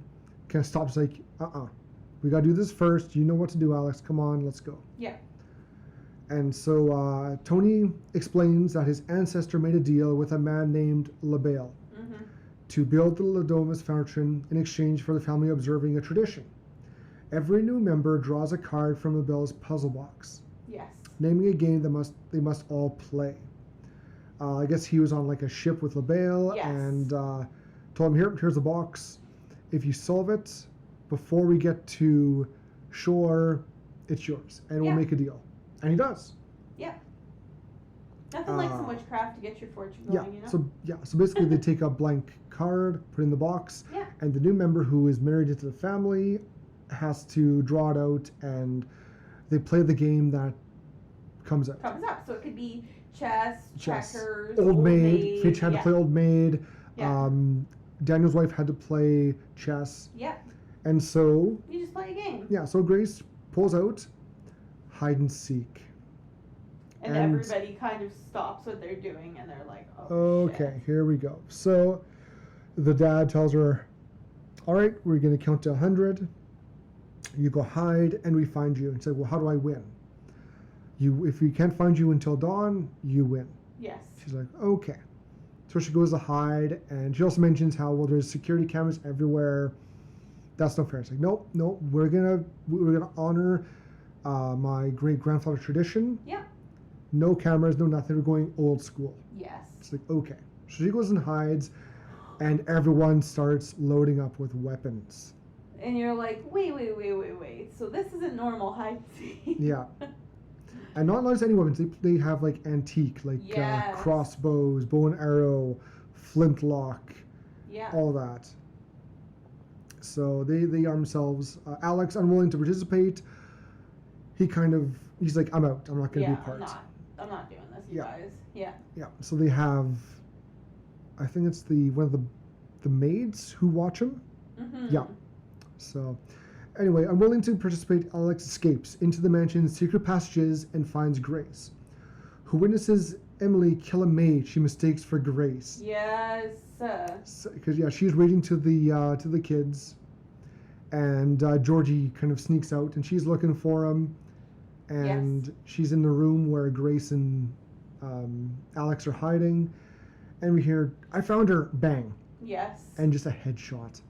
Speaker 5: kind of stops like, we gotta do this first. You know what to do, Alex. Come on, let's go.
Speaker 6: Yeah.
Speaker 5: And so Tony explains that his ancestor made a deal with a man named LaBelle
Speaker 6: Mm-hmm.
Speaker 5: to build the Ladomas Fountain in exchange for the family observing a tradition. Every new member draws a card from LaBelle's puzzle box,
Speaker 6: Yes.
Speaker 5: naming a game that they must all play. I guess he was on like a ship with LaBelle
Speaker 6: Yes.
Speaker 5: and told him, here's the box. If you solve it before we get to shore, it's yours, and we'll
Speaker 6: Yeah.
Speaker 5: make a deal. And he does.
Speaker 6: Yeah. Nothing like some witchcraft to get your fortune
Speaker 5: Yeah.
Speaker 6: going, you know?
Speaker 5: So basically, they take a blank card, put it in the box,
Speaker 6: Yeah.
Speaker 5: and the new member who is married into the family has to draw it out, and they play the game that comes out.
Speaker 6: Comes up. So it could be chess,
Speaker 5: Chess.
Speaker 6: checkers,
Speaker 5: Old Maid. Fitch had
Speaker 6: yeah.
Speaker 5: to play Old Maid.
Speaker 6: Yeah.
Speaker 5: Daniel's wife had to play chess.
Speaker 6: Yeah.
Speaker 5: And so,
Speaker 6: You just play a game.
Speaker 5: yeah, so Grace pulls out hide and seek.
Speaker 6: And
Speaker 5: And-
Speaker 6: everybody kind of stops what they're doing and they're like, oh,
Speaker 5: Okay,
Speaker 6: shit.
Speaker 5: here we go. So the dad tells her, all right, we're going to count to 100. You go hide and we find you. And say, well, how do I win? If we can't find you until dawn, you win.
Speaker 6: Yes.
Speaker 5: She's like, okay. So she goes to hide, and she also mentions how, well, there's security cameras everywhere. That's not fair. It's like, nope, we're gonna honor my great grandfather tradition.
Speaker 6: Yeah.
Speaker 5: No cameras, no nothing. We're going old school.
Speaker 6: Yes.
Speaker 5: It's like, okay. So she goes and hides. and everyone starts loading up with weapons.
Speaker 6: And you're like, wait. So this isn't normal hide and seek.
Speaker 5: Yeah. And not just any weapons. They have like antique, like
Speaker 6: Yes.
Speaker 5: crossbows, bow and arrow, flintlock,
Speaker 6: Yeah.
Speaker 5: all that. So they arm themselves. Alex, unwilling to participate, he's like, I'm out. I'm not going to
Speaker 6: Yeah,
Speaker 5: be a part.
Speaker 6: I'm not doing this, you
Speaker 5: Yeah.
Speaker 6: guys. Yeah.
Speaker 5: Yeah. So they have, I think it's one of the maids who watch him.
Speaker 6: Mm-hmm.
Speaker 5: Yeah. So, anyway, unwilling to participate, Alex escapes into the mansion's secret passages and finds Grace, who witnesses Emily kill a maid she mistakes for Grace.
Speaker 6: Yes.
Speaker 5: Because she's reading to the kids, and Georgie kind of sneaks out, and she's looking for him, and she's in the room where Grace and Alex are hiding, and we hear, "I found her!" Bang,
Speaker 6: Yes.
Speaker 5: and just a headshot.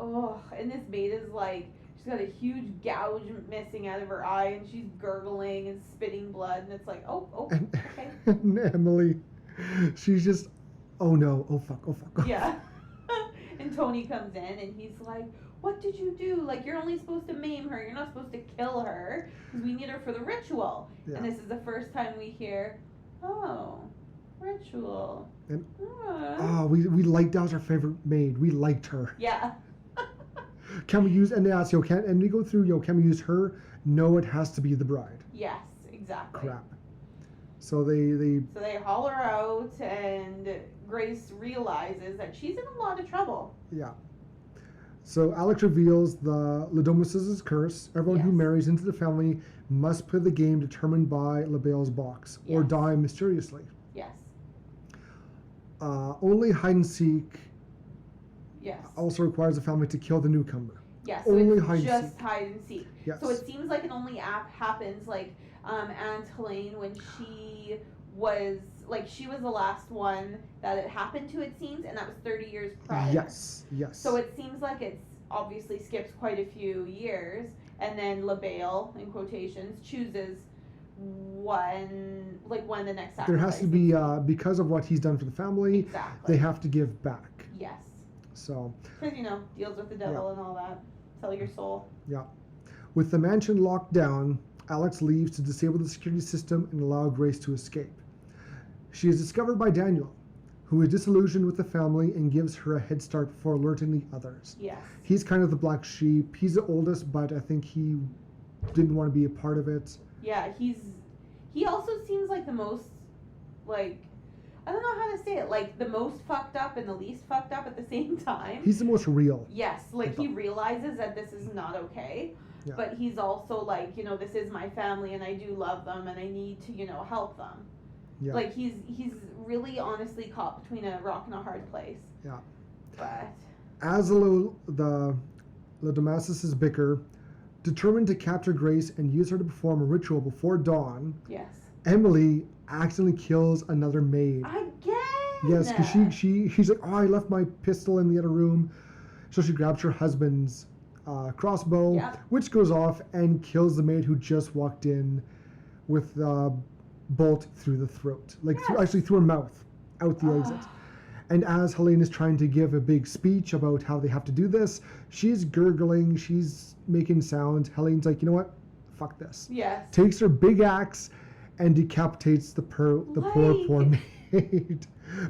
Speaker 6: Oh, and this maid is like, she's got a huge gouge missing out of her eye, and she's gurgling and spitting blood, and it's like, oh,
Speaker 5: And,
Speaker 6: okay.
Speaker 5: and Emily, she's just, oh no, oh fuck.
Speaker 6: Yeah. And Tony comes in, and he's like, what did you do? Like, you're only supposed to maim her. You're not supposed to kill her, because we need her for the ritual.
Speaker 5: Yeah.
Speaker 6: And this is the first time we hear, oh, ritual.
Speaker 5: And
Speaker 6: Ah.
Speaker 5: we liked, that was our favorite maid. We liked her.
Speaker 6: Yeah.
Speaker 5: Can we use, and they ask, and we go through, can we use her? No, it has to be the bride.
Speaker 6: Yes, exactly.
Speaker 5: Crap. So they
Speaker 6: So they haul her out, and Grace realizes that she's in a lot of trouble.
Speaker 5: yeah. So Alex reveals the Ladomus's curse. Everyone who
Speaker 6: Yes.
Speaker 5: marries into the family must play the game determined by LaBelle's box or
Speaker 6: Yes.
Speaker 5: die mysteriously.
Speaker 6: Yes.
Speaker 5: Only hide and seek
Speaker 6: Yes.
Speaker 5: also requires the family to kill the newcomer.
Speaker 6: Yeah, so
Speaker 5: only
Speaker 6: it's
Speaker 5: hide and
Speaker 6: just
Speaker 5: seek.
Speaker 6: hide and seek.
Speaker 5: Yes.
Speaker 6: So it seems like it only happens like Aunt Helene when she was she was the last one that it happened to, it seems, and that was 30 years prior.
Speaker 5: Yes.
Speaker 6: So it seems like it's obviously skips quite a few years, and then LaBelle, in quotations, chooses when the next sacrifice.
Speaker 5: There has to be because of what he's done for the family.
Speaker 6: Exactly.
Speaker 5: They have to give back.
Speaker 6: Yes.
Speaker 5: So
Speaker 6: Because, deals with the devil and all that. Sell your soul.
Speaker 5: yeah, with the mansion locked down, Alex leaves to disable the security system and allow Grace to escape. She is discovered by Daniel, who is disillusioned with the family and gives her a head start before alerting the others.
Speaker 6: Yes.
Speaker 5: He's kind of the black sheep. He's the oldest, but I think he didn't want to be a part of it.
Speaker 6: Yeah, he also seems like the most, I don't know how to say it, the most fucked up and the least fucked up at the same time.
Speaker 5: He's the most real.
Speaker 6: Yes, he realizes that this is not okay,
Speaker 5: Yeah.
Speaker 6: but he's also this is my family and I do love them and I need to, help them.
Speaker 5: Yeah.
Speaker 6: He's really honestly caught between a rock and a hard place.
Speaker 5: Yeah.
Speaker 6: But
Speaker 5: As the Ladomus's bicker, determined to capture Grace and use her to perform a ritual before dawn,
Speaker 6: yes.
Speaker 5: Emily accidentally kills another maid.
Speaker 6: Again.
Speaker 5: Yes, because she's like, oh, I left my pistol in the other room. So she grabs her husband's crossbow,
Speaker 6: Yep.
Speaker 5: which goes off and kills the maid who just walked in with the bolt through the throat. Actually through her mouth, out the exit. And as Helene is trying to give a big speech about how they have to do this, she's gurgling, she's making sounds. Helene's like, you know what? Fuck this.
Speaker 6: Yes.
Speaker 5: Takes her big axe and decapitates the poor maid,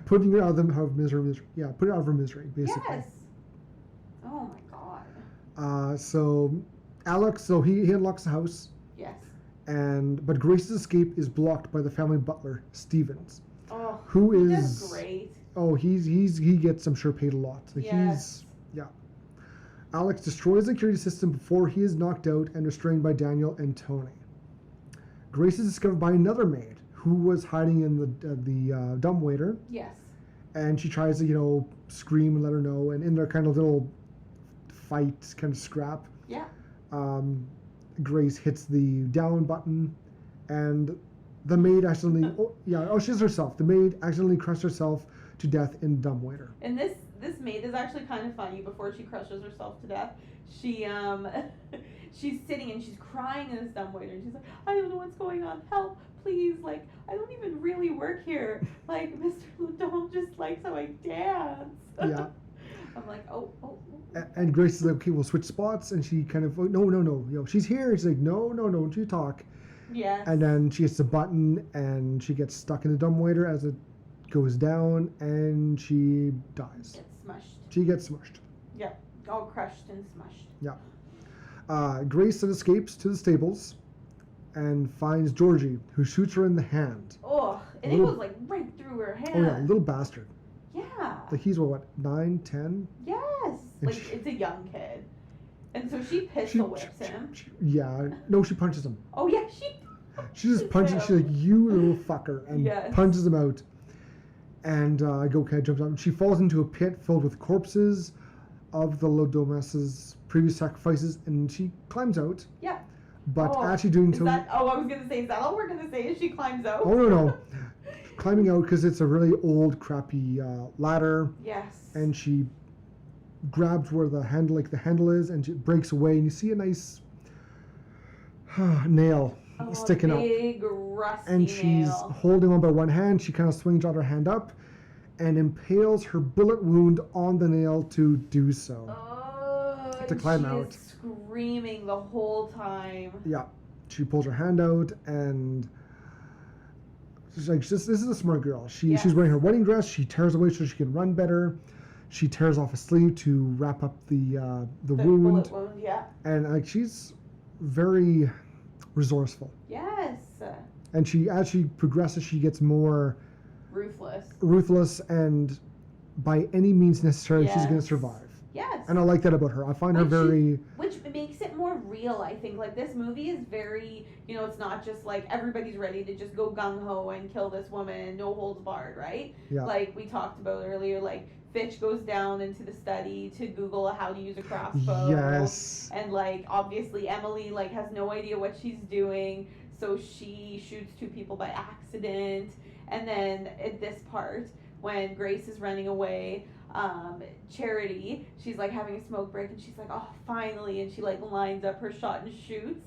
Speaker 5: putting her out of misery. Yeah, put her out of her misery, basically.
Speaker 6: Yes. Oh my god.
Speaker 5: So Alex, he unlocks the house,
Speaker 6: Yes.
Speaker 5: but Grace's escape is blocked by the family butler, Stevens,
Speaker 6: Oh.
Speaker 5: who
Speaker 6: He
Speaker 5: is
Speaker 6: does great.
Speaker 5: Oh, he gets, I'm sure, paid a lot.
Speaker 6: Yes.
Speaker 5: Alex destroys the security system before he is knocked out and restrained by Daniel and Tony. Grace is discovered by another maid who was hiding in the dumbwaiter,
Speaker 6: Yes.
Speaker 5: and she tries to, scream and let her know, and in their kind of little fight, kind of scrap,
Speaker 6: Yeah.
Speaker 5: Grace hits the down button, and the maid accidentally, she's herself. The maid accidentally crushed herself to death in the dumbwaiter.
Speaker 6: And this maid is actually kind of funny. Before she crushes herself to death, she she's sitting and she's crying in this dumbwaiter, and she's like, I don't know what's going on. Help, please! I don't even really work here. Mr. Ladon just likes how I dance.
Speaker 5: Yeah.
Speaker 6: I'm like, oh.
Speaker 5: And Grace is like, okay, we'll switch spots. And she kind of, no. She's here. She's like, no, don't you talk.
Speaker 6: Yes.
Speaker 5: And then she hits the button and she gets stuck in the dumbwaiter as it goes down and she dies.
Speaker 6: Gets smushed.
Speaker 5: She gets smushed.
Speaker 6: Yeah, all crushed and smushed.
Speaker 5: Yeah. Grace then escapes to the stables and finds Georgie, who shoots her in the hand.
Speaker 6: Oh, and it goes like right through her hand.
Speaker 5: Oh yeah, little bastard.
Speaker 6: Yeah.
Speaker 5: Like he's what, 9, 10?
Speaker 6: Yes.
Speaker 5: And
Speaker 6: Like it's a young kid. And so she pistol whips him.
Speaker 5: She punches him.
Speaker 6: Oh yeah,
Speaker 5: She just punches. She's like, you little fucker, and punches him out. And Go-Cat jumps up. She falls into a pit filled with corpses of the Lodomas's previous sacrifices, and she climbs out.
Speaker 6: Yeah.
Speaker 5: But actually doing so.
Speaker 6: I was gonna say, is that all we're gonna say? Is she climbs out?
Speaker 5: Oh no. Climbing out because it's a really old, crappy ladder.
Speaker 6: Yes.
Speaker 5: And she grabs where the handle is, and she breaks away, and you see a nice nail sticking up.
Speaker 6: Big rusty
Speaker 5: and she's
Speaker 6: nail.
Speaker 5: holding on by one hand. She kind of swings out her hand up and impales her bullet wound on the nail to do so.
Speaker 6: Oh,
Speaker 5: to climb
Speaker 6: she
Speaker 5: out.
Speaker 6: is screaming the whole time.
Speaker 5: Yeah. She pulls her hand out and she's like, this is a smart girl. She's wearing her wedding dress. She tears away so she can run better. She tears off a sleeve to wrap up the wound.
Speaker 6: Bullet wound, yeah.
Speaker 5: And like she's very resourceful.
Speaker 6: Yes.
Speaker 5: And as she progresses, she gets more
Speaker 6: ruthless,
Speaker 5: and by any means necessary, she's going to survive.
Speaker 6: Yes.
Speaker 5: And I like that about her. I find her very...
Speaker 6: Which makes it more real, I think. Like, this movie is very, it's not just like everybody's ready to just go gung-ho and kill this woman, no holds barred, right?
Speaker 5: Yeah.
Speaker 6: Like we talked about earlier, like, Fitch goes down into the study to Google how to use a crossbow.
Speaker 5: Yes.
Speaker 6: And, like, obviously Emily, like, has no idea what she's doing, so she shoots 2 people by accident. And then at this part, when Grace is running away, Charity, she's, like, having a smoke break, and she's like, oh, finally, and she, like, lines up her shot and shoots,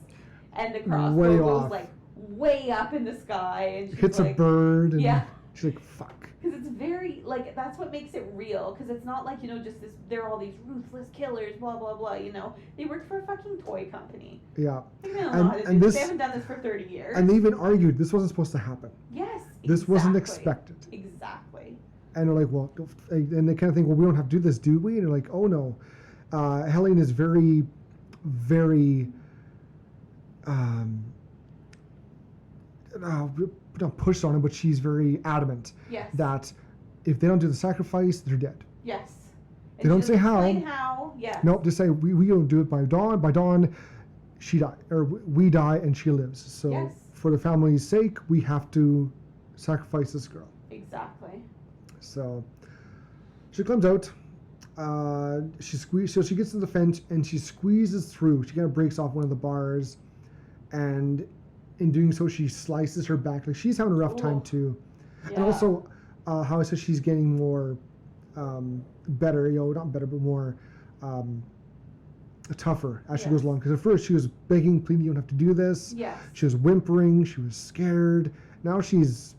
Speaker 6: and the crossbow goes, like, way up in the sky, and she's
Speaker 5: hits
Speaker 6: like,
Speaker 5: a bird, and she's like, fuck.
Speaker 6: Because it's very, like, that's what makes it real. Because it's not like, just this, they're all these ruthless killers, blah, blah, blah, They work for a fucking toy company.
Speaker 5: Yeah.
Speaker 6: They don't know how to do this. They haven't done this for 30 years.
Speaker 5: And they even argued this wasn't supposed to happen.
Speaker 6: Yes,
Speaker 5: This wasn't expected.
Speaker 6: Exactly.
Speaker 5: And they're like, well, and they kind of think, well, we don't have to do this, do we? And they're like, oh, no. Helene is very, very, not pushed on him, but she's very adamant that if they don't do the sacrifice, they're dead.
Speaker 6: Yes.
Speaker 5: They don't say how.
Speaker 6: Yes.
Speaker 5: Nope, just say we don't do it by dawn. By dawn, she die, or we die and she lives. So for the family's sake, we have to sacrifice this girl.
Speaker 6: Exactly.
Speaker 5: So she climbs out. So she gets to the fence and she squeezes through. She kind of breaks off one of the bars, and in doing so, she slices her back. Like, she's having a rough time too. Yeah. And also, how I said she's getting more better, not better, but more tougher as she goes along. Because at first she was begging, pleading, you don't have to do this.
Speaker 6: Yes.
Speaker 5: She was whimpering. She was scared. Now she's,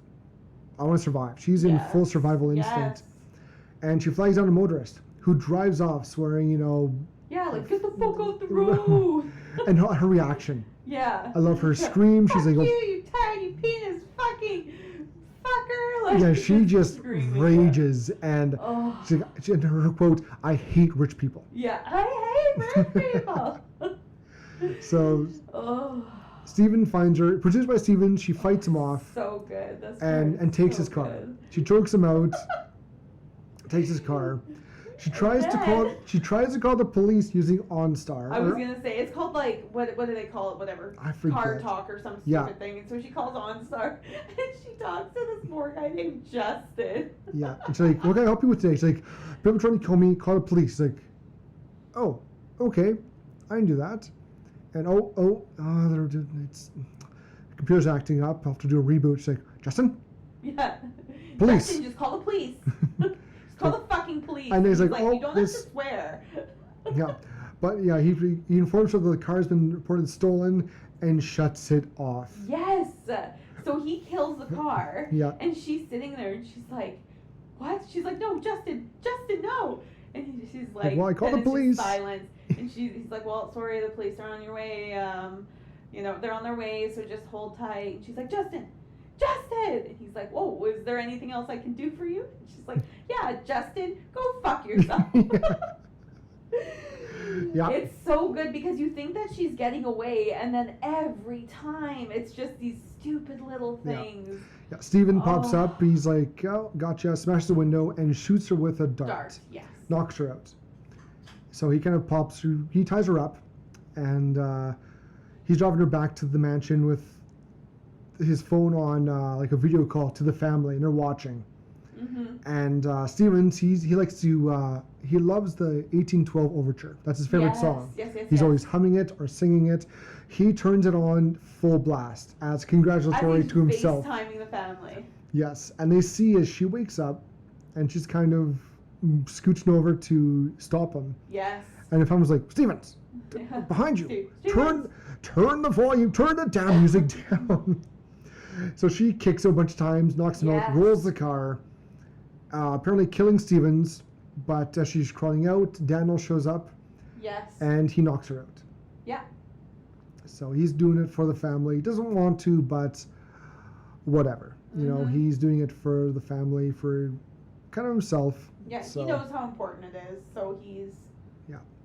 Speaker 5: I want to survive. She's in full survival instinct. And she flags down a motorist who drives off swearing,
Speaker 6: yeah, like, get the fuck out the road.
Speaker 5: And her reaction.
Speaker 6: Yeah.
Speaker 5: I love her scream. She's like,
Speaker 6: you tiny penis fucking fucker. Like,
Speaker 5: yeah, she just rages, and and her quote, I hate rich people.
Speaker 6: Yeah, I hate rich people.
Speaker 5: So Stephen finds her, produced by Stephen, she fights him off.
Speaker 6: So good. That's
Speaker 5: and takes his car. She chokes him out, takes his car. She tries to call the police using OnStar.
Speaker 6: I was gonna say it's called, like, what do they call it? Whatever.
Speaker 5: I forget.
Speaker 6: Car talk or some stupid thing. And so she calls OnStar and she talks to this poor guy named Justin. Yeah.
Speaker 5: And she's like, what can I help you with today? She's like, people trying to kill me, call the police. She's like, oh, okay, I can do that. And it's the computer's acting up. I'll have to do a reboot. She's like, Justin?
Speaker 6: Yeah.
Speaker 5: Police.
Speaker 6: Justin, just call the police. Call the fucking police.
Speaker 5: And he's like,
Speaker 6: you don't have to swear.
Speaker 5: Yeah. But yeah, he informs her that the car's been reported stolen and shuts it off.
Speaker 6: Yes. So he kills the car.
Speaker 5: Yeah.
Speaker 6: And she's sitting there and she's like, what? She's like, no, Justin, no. And she's like,
Speaker 5: well, I called the
Speaker 6: and it's just
Speaker 5: police.
Speaker 6: silence. And he's like, well, sorry, the police are on your way. They're on their way, so just hold tight. And she's like, Justin! And he's like, whoa, is there anything else I can do for you? And she's like, yeah, Justin, go fuck yourself.
Speaker 5: Yeah.
Speaker 6: It's so good because you think that she's getting away, and then every time it's just these stupid little things.
Speaker 5: Yeah. Steven pops up. He's like, oh, gotcha. Smashes the window and shoots her with a dart.
Speaker 6: Yes.
Speaker 5: Knocks her out. So he kind of pops through. He ties her up, and he's driving her back to the mansion with his phone on like a video call to the family, and they're watching.
Speaker 6: Mm-hmm.
Speaker 5: And Stevens, he likes to he loves the 1812 overture. That's his favorite song.
Speaker 6: Yes.
Speaker 5: He's always humming it or singing it. He turns it on full blast as congratulatory to himself.
Speaker 6: FaceTiming the family.
Speaker 5: Yes, and they see as she wakes up, and she's kind of scooching over to stop him.
Speaker 6: Yes.
Speaker 5: And the family's like, Stevens, behind you, turn the volume, turn the damn music down. So she kicks him a bunch of times, knocks him out, rolls the car, apparently killing Stevens. But as she's crawling out, Daniel shows up.
Speaker 6: Yes.
Speaker 5: And he knocks her out.
Speaker 6: Yeah.
Speaker 5: So he's doing it for the family. He doesn't want to, but whatever. You know, he's doing it for the family, for kind of himself.
Speaker 6: Yeah,
Speaker 5: so,
Speaker 6: he knows how important it is, so he's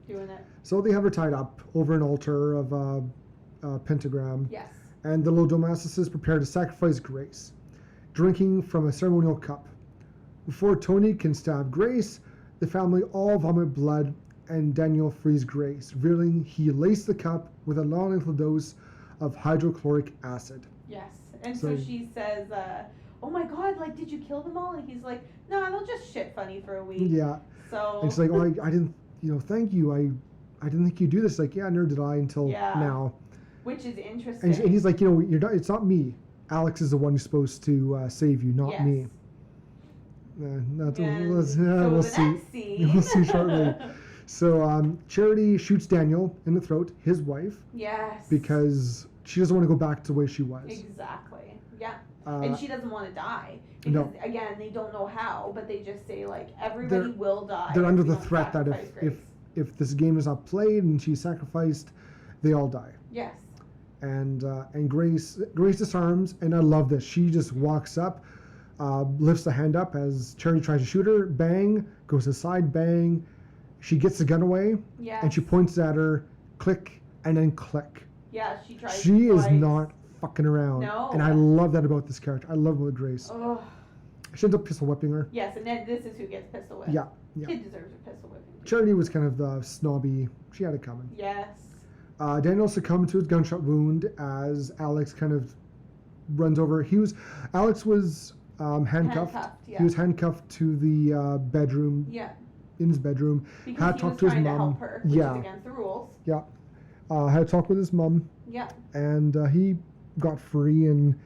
Speaker 6: doing it.
Speaker 5: So they have her tied up over an altar of a pentagram.
Speaker 6: Yes. And
Speaker 5: the little domesticist prepare to sacrifice Grace, drinking from a ceremonial cup. Before Tony can stab Grace, the family all vomit blood, and Daniel frees Grace, revealing he laced the cup with a non-lethal dose of hydrochloric acid.
Speaker 6: Yes, and so she says, oh my God, like, did you kill them all? And he's like, no, they'll just shit funny for a week.
Speaker 5: Yeah.
Speaker 6: So.
Speaker 5: And she's like, oh, I didn't, thank you. I didn't think you'd do this. Like, yeah, neither did I until now.
Speaker 6: Which is interesting.
Speaker 5: And he's like, you're not, it's not me. Alex is the one who's supposed to save you, not me. We'll see. We'll see shortly. So Charity shoots Daniel in the throat, his wife.
Speaker 6: Yes.
Speaker 5: Because she doesn't want to go back to the way she was.
Speaker 6: Exactly. Yeah. And she doesn't want to die. Because, again, they don't know how, but they just say, like, everybody will die.
Speaker 5: They're under the threat that if this game is not played and she's sacrificed, they all die.
Speaker 6: Yes.
Speaker 5: And Grace disarms, and I love this. She just walks up, lifts the hand up as Charity tries to shoot her, bang, goes aside, bang. She gets the gun away, and she points at her, click, and then click.
Speaker 6: Yeah, she tries.
Speaker 5: She is not fucking around.
Speaker 6: No.
Speaker 5: And I love that about this character. I love it with Grace.
Speaker 6: Oh.
Speaker 5: She ends up pistol whipping her.
Speaker 6: Yes, and then this is who gets pistol whipped.
Speaker 5: Yeah.
Speaker 6: Kid deserves a pistol whipping.
Speaker 5: Charity was kind of the snobby. She had it coming.
Speaker 6: Yes.
Speaker 5: Daniel succumbed to his gunshot wound as Alex kind of runs over. Alex was handcuffed.
Speaker 6: Yeah.
Speaker 5: He was handcuffed to the bedroom.
Speaker 6: Yeah.
Speaker 5: In his bedroom.
Speaker 6: Because
Speaker 5: had
Speaker 6: he
Speaker 5: talked
Speaker 6: was
Speaker 5: to his
Speaker 6: trying
Speaker 5: mom.
Speaker 6: to help her, which is against the rules.
Speaker 5: Yeah. Had a talk with his mom.
Speaker 6: Yeah.
Speaker 5: And he got free, and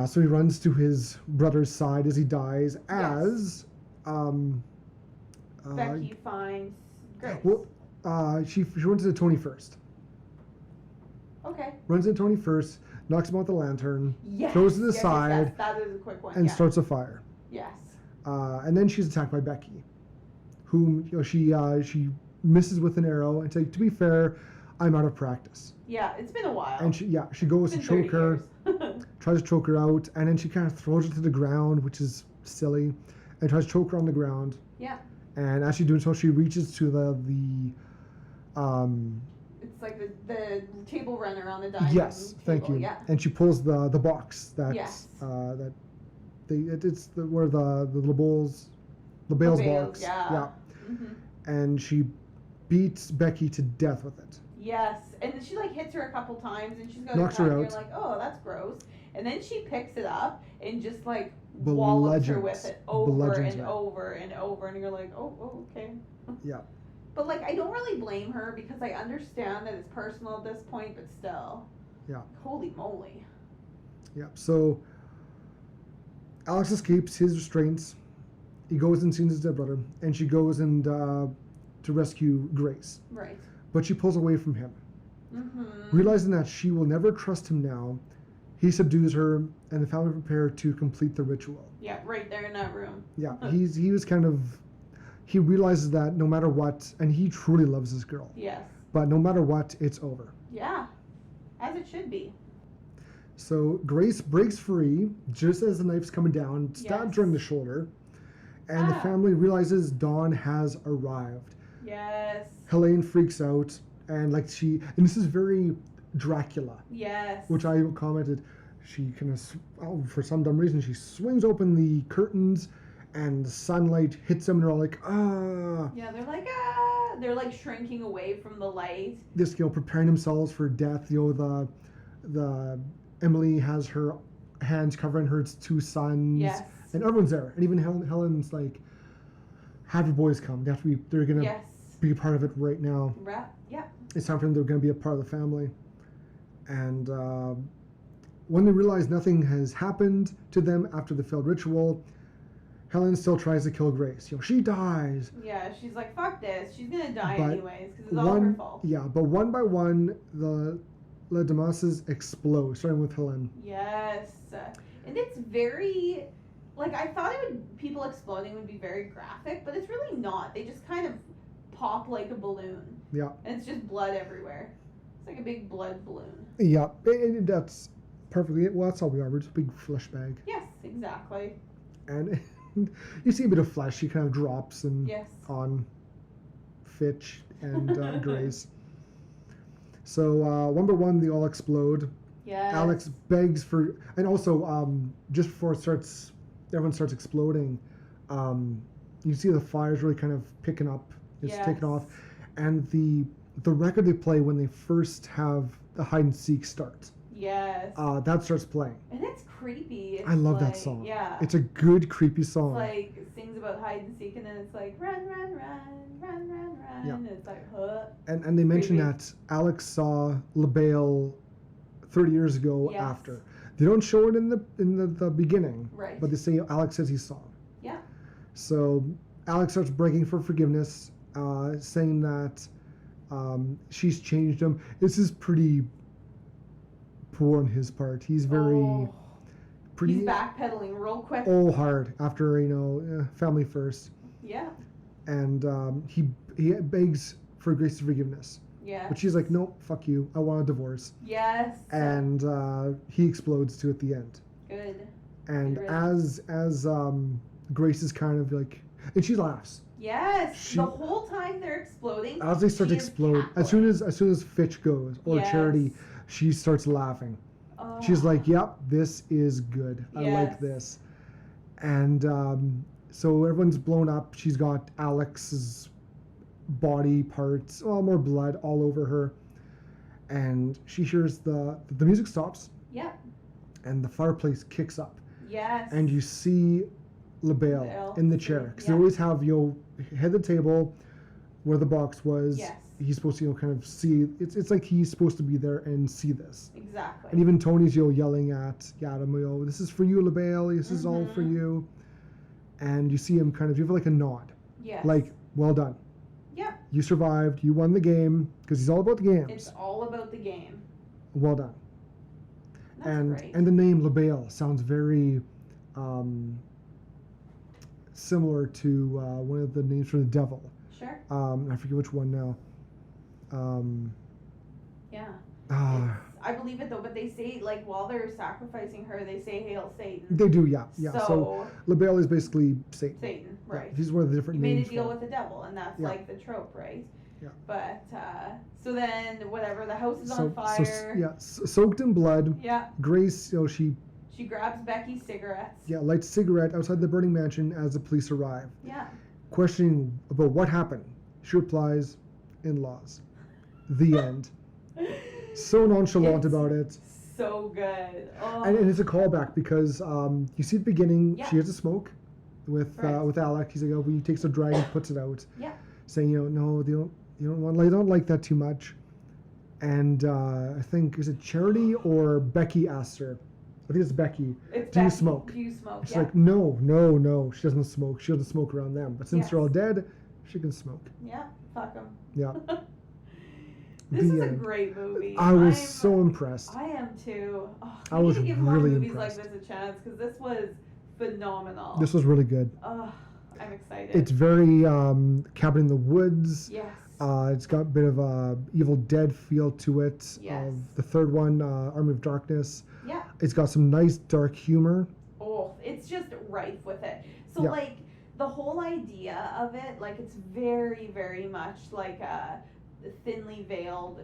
Speaker 5: so he runs to his brother's side as he dies. As
Speaker 6: Becky finds Grace.
Speaker 5: Well, she runs into Tony first.
Speaker 6: Okay.
Speaker 5: Runs into Tony first, knocks him out the lantern,
Speaker 6: yes.
Speaker 5: throws it to the side,
Speaker 6: yes. That is a quick one.
Speaker 5: and starts a fire.
Speaker 6: Yes.
Speaker 5: And then she's attacked by Becky, whom she misses with an arrow. And to be fair, I'm out of practice.
Speaker 6: Yeah, it's been a while.
Speaker 5: And she goes to choke her, tries to choke her out, and then she kind of throws her to the ground, which is silly, and tries to choke her on the ground.
Speaker 6: Yeah.
Speaker 5: And as she's doing so, she reaches to the
Speaker 6: it's like the table runner on the dining
Speaker 5: yes,
Speaker 6: table.
Speaker 5: thank you.
Speaker 6: Yeah.
Speaker 5: And she pulls the box that it's where the little bowls, the bales box.
Speaker 6: Yeah. Mm-hmm.
Speaker 5: And she beats Becky to death with it.
Speaker 6: Yes, and she like hits her a couple times, and she's going
Speaker 5: knocks
Speaker 6: to
Speaker 5: her out.
Speaker 6: You're like, oh, that's gross. And then she picks it up and just like wallops her with it over and over and over, and you're like, oh, okay.
Speaker 5: Yeah.
Speaker 6: But like, I don't really blame her because I understand that it's personal at this point, but still.
Speaker 5: Yeah.
Speaker 6: Holy moly.
Speaker 5: Yeah. So Alex escapes his restraints. He goes and sees his dead brother, and she goes and to rescue Grace.
Speaker 6: Right.
Speaker 5: But she pulls away from him.
Speaker 6: Mm-hmm.
Speaker 5: Realizing that she will never trust him now, he subdues her, and the family prepare to complete the ritual.
Speaker 6: Yeah, right there in that room.
Speaker 5: Yeah, he realizes that no matter what, and he truly loves this girl,
Speaker 6: Yes.
Speaker 5: but no matter what, it's over.
Speaker 6: Yeah. As it should be.
Speaker 5: So Grace breaks free just as the knife's coming down, stabbed her in the shoulder, and the family realizes Dawn has arrived.
Speaker 6: Yes.
Speaker 5: Helene freaks out, and and this is very Dracula.
Speaker 6: Yes.
Speaker 5: Which I commented, she kind of, for some dumb reason, she swings open the curtains, and the sunlight hits them, and they're all like, ah.
Speaker 6: Yeah, they're like, ah. They're like shrinking away from the light.
Speaker 5: This, preparing themselves for death. The Emily has her hands covering her two sons.
Speaker 6: Yes.
Speaker 5: And everyone's there. And even Helen's like, have your boys come. They're going to be a part of it right now.
Speaker 6: Right. Yeah.
Speaker 5: It's time for them. They're going to be a part of the family. And when they realize nothing has happened to them after the failed ritual, Helen still tries to kill Grace. She dies.
Speaker 6: Yeah, she's like, fuck this. She's going to die
Speaker 5: But
Speaker 6: anyways because it's all her fault.
Speaker 5: Yeah, but one by one, the Le Damases explode, starting with Helen.
Speaker 6: Yes. And it's very, like, I thought people exploding would be very graphic, but it's really not. They just kind of pop like a balloon.
Speaker 5: Yeah.
Speaker 6: And it's just blood everywhere. It's like a big blood balloon.
Speaker 5: Yeah, and that's perfectly it. Well, that's all we are. We're just a big flesh bag.
Speaker 6: Yes, exactly.
Speaker 5: And you see a bit of flesh. She kind of drops on Fitch and Grace. So one by one, they all explode.
Speaker 6: Yes.
Speaker 5: Alex begs for, and also just before everyone starts exploding, you see the fires really kind of picking up. It's taking off, and the record they play when they first have the hide and seek start.
Speaker 6: Yes.
Speaker 5: That starts playing.
Speaker 6: And it's creepy. It's
Speaker 5: I love
Speaker 6: like,
Speaker 5: that song.
Speaker 6: Yeah.
Speaker 5: It's a good creepy song.
Speaker 6: It's like it sings about hide and seek, and then it's like run, run, run, run, run, run.
Speaker 5: Yeah.
Speaker 6: And it's like, huh.
Speaker 5: And they mention that Alex saw LaBelle 30 years ago after. They don't show it in the beginning.
Speaker 6: Right.
Speaker 5: But they say Alex says he saw him.
Speaker 6: Yeah.
Speaker 5: So Alex starts begging for forgiveness, saying that she's changed him. This is pretty poor on his part. He's very pretty.
Speaker 6: He's backpedaling real quick.
Speaker 5: Oh, hard after family first.
Speaker 6: Yeah.
Speaker 5: And he begs for Grace's forgiveness.
Speaker 6: Yeah.
Speaker 5: But she's like, no, fuck you. I want a divorce.
Speaker 6: Yes.
Speaker 5: And he explodes too at the end.
Speaker 6: Good.
Speaker 5: And
Speaker 6: Good
Speaker 5: as Grace is kind of like, and she laughs.
Speaker 6: Yes. The whole time they're exploding.
Speaker 5: As they start to explode, as soon as Fitch goes or Charity, she starts laughing.
Speaker 6: Oh.
Speaker 5: She's like, yep, this is good. I like this. And so everyone's blown up. She's got Alex's body parts, more blood all over her. And she hears the music stops.
Speaker 6: Yep.
Speaker 5: And the fireplace kicks up.
Speaker 6: Yes.
Speaker 5: And you see LaBelle in the chair. Because they always have, head the table where the box was.
Speaker 6: Yes.
Speaker 5: He's supposed to, kind of see. It's like he's supposed to be there and see this.
Speaker 6: Exactly.
Speaker 5: And even Tony's, yelling at Adam, this is for you, LaBelle. This is all for you. And you see him kind of give like a nod.
Speaker 6: Yes.
Speaker 5: Like, well done.
Speaker 6: Yeah.
Speaker 5: You survived. You won the game. Because he's all about the games.
Speaker 6: It's all about the game.
Speaker 5: Well done.
Speaker 6: That's great.
Speaker 5: And the name LaBelle sounds very similar to one of the names from the devil.
Speaker 6: Sure.
Speaker 5: I forget which one now.
Speaker 6: Yeah.
Speaker 5: I
Speaker 6: believe it though, but they say like while they're sacrificing her, they say "Hail Satan."
Speaker 5: They do, yeah. So LaBelle is basically Satan.
Speaker 6: Satan, right?
Speaker 5: Yeah, he's one of the different
Speaker 6: names.
Speaker 5: names.
Speaker 6: Made a deal with the devil, and that's like the trope, right?
Speaker 5: Yeah.
Speaker 6: But so then whatever, the house is on fire.
Speaker 5: Soaked in blood.
Speaker 6: Yeah.
Speaker 5: Grace,
Speaker 6: she grabs Becky's cigarettes.
Speaker 5: Yeah, lights a cigarette outside the burning mansion as the police arrive.
Speaker 6: Yeah.
Speaker 5: Questioning about what happened, she replies, "In-laws." The end. So nonchalant about it.
Speaker 6: So good. Oh.
Speaker 5: And it's a callback because you see at the beginning she has a smoke with Alec. He's like, he takes a drag and puts it out.
Speaker 6: Yeah.
Speaker 5: Saying, no, they don't like that too much. And I think is it Charity or Becky asked her. I think it's Becky. Do you smoke?
Speaker 6: Do you smoke?
Speaker 5: She's like, no. She doesn't smoke. She doesn't smoke around them. But since they're all dead, she can smoke.
Speaker 6: Yeah. Fuck them.
Speaker 5: Yeah.
Speaker 6: This is a great movie.
Speaker 5: I was so impressed.
Speaker 6: I am too. Oh,
Speaker 5: I was
Speaker 6: need to give
Speaker 5: really
Speaker 6: more movies
Speaker 5: impressed.
Speaker 6: like this a chance because this was phenomenal.
Speaker 5: This was really good.
Speaker 6: I'm excited.
Speaker 5: It's very Cabin in the Woods.
Speaker 6: Yes.
Speaker 5: It's got a bit of a Evil Dead feel to it.
Speaker 6: Yes.
Speaker 5: The third one, Army of Darkness.
Speaker 6: Yeah.
Speaker 5: It's got some nice dark humor.
Speaker 6: Oh, it's just rife with it. So,
Speaker 5: Yeah.
Speaker 6: like, the whole idea of it, like, it's very, very much like a thinly veiled,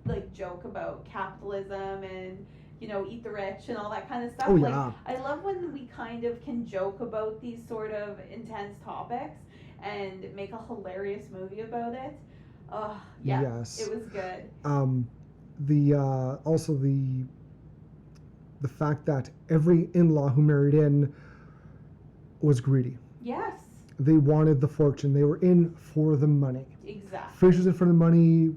Speaker 6: like, joke about capitalism and, you know, eat the rich and all that kind of stuff.
Speaker 5: Oh,
Speaker 6: Like,
Speaker 5: yeah.
Speaker 6: I love when we kind of can joke about these sort of intense topics and make a hilarious movie about it. Oh, yeah.
Speaker 5: Yes.
Speaker 6: It was good.
Speaker 5: Also the fact that every in-law who married in was greedy.
Speaker 6: Yes.
Speaker 5: They wanted the fortune. They were in for the money.
Speaker 6: Exactly.
Speaker 5: Fish was in for the money.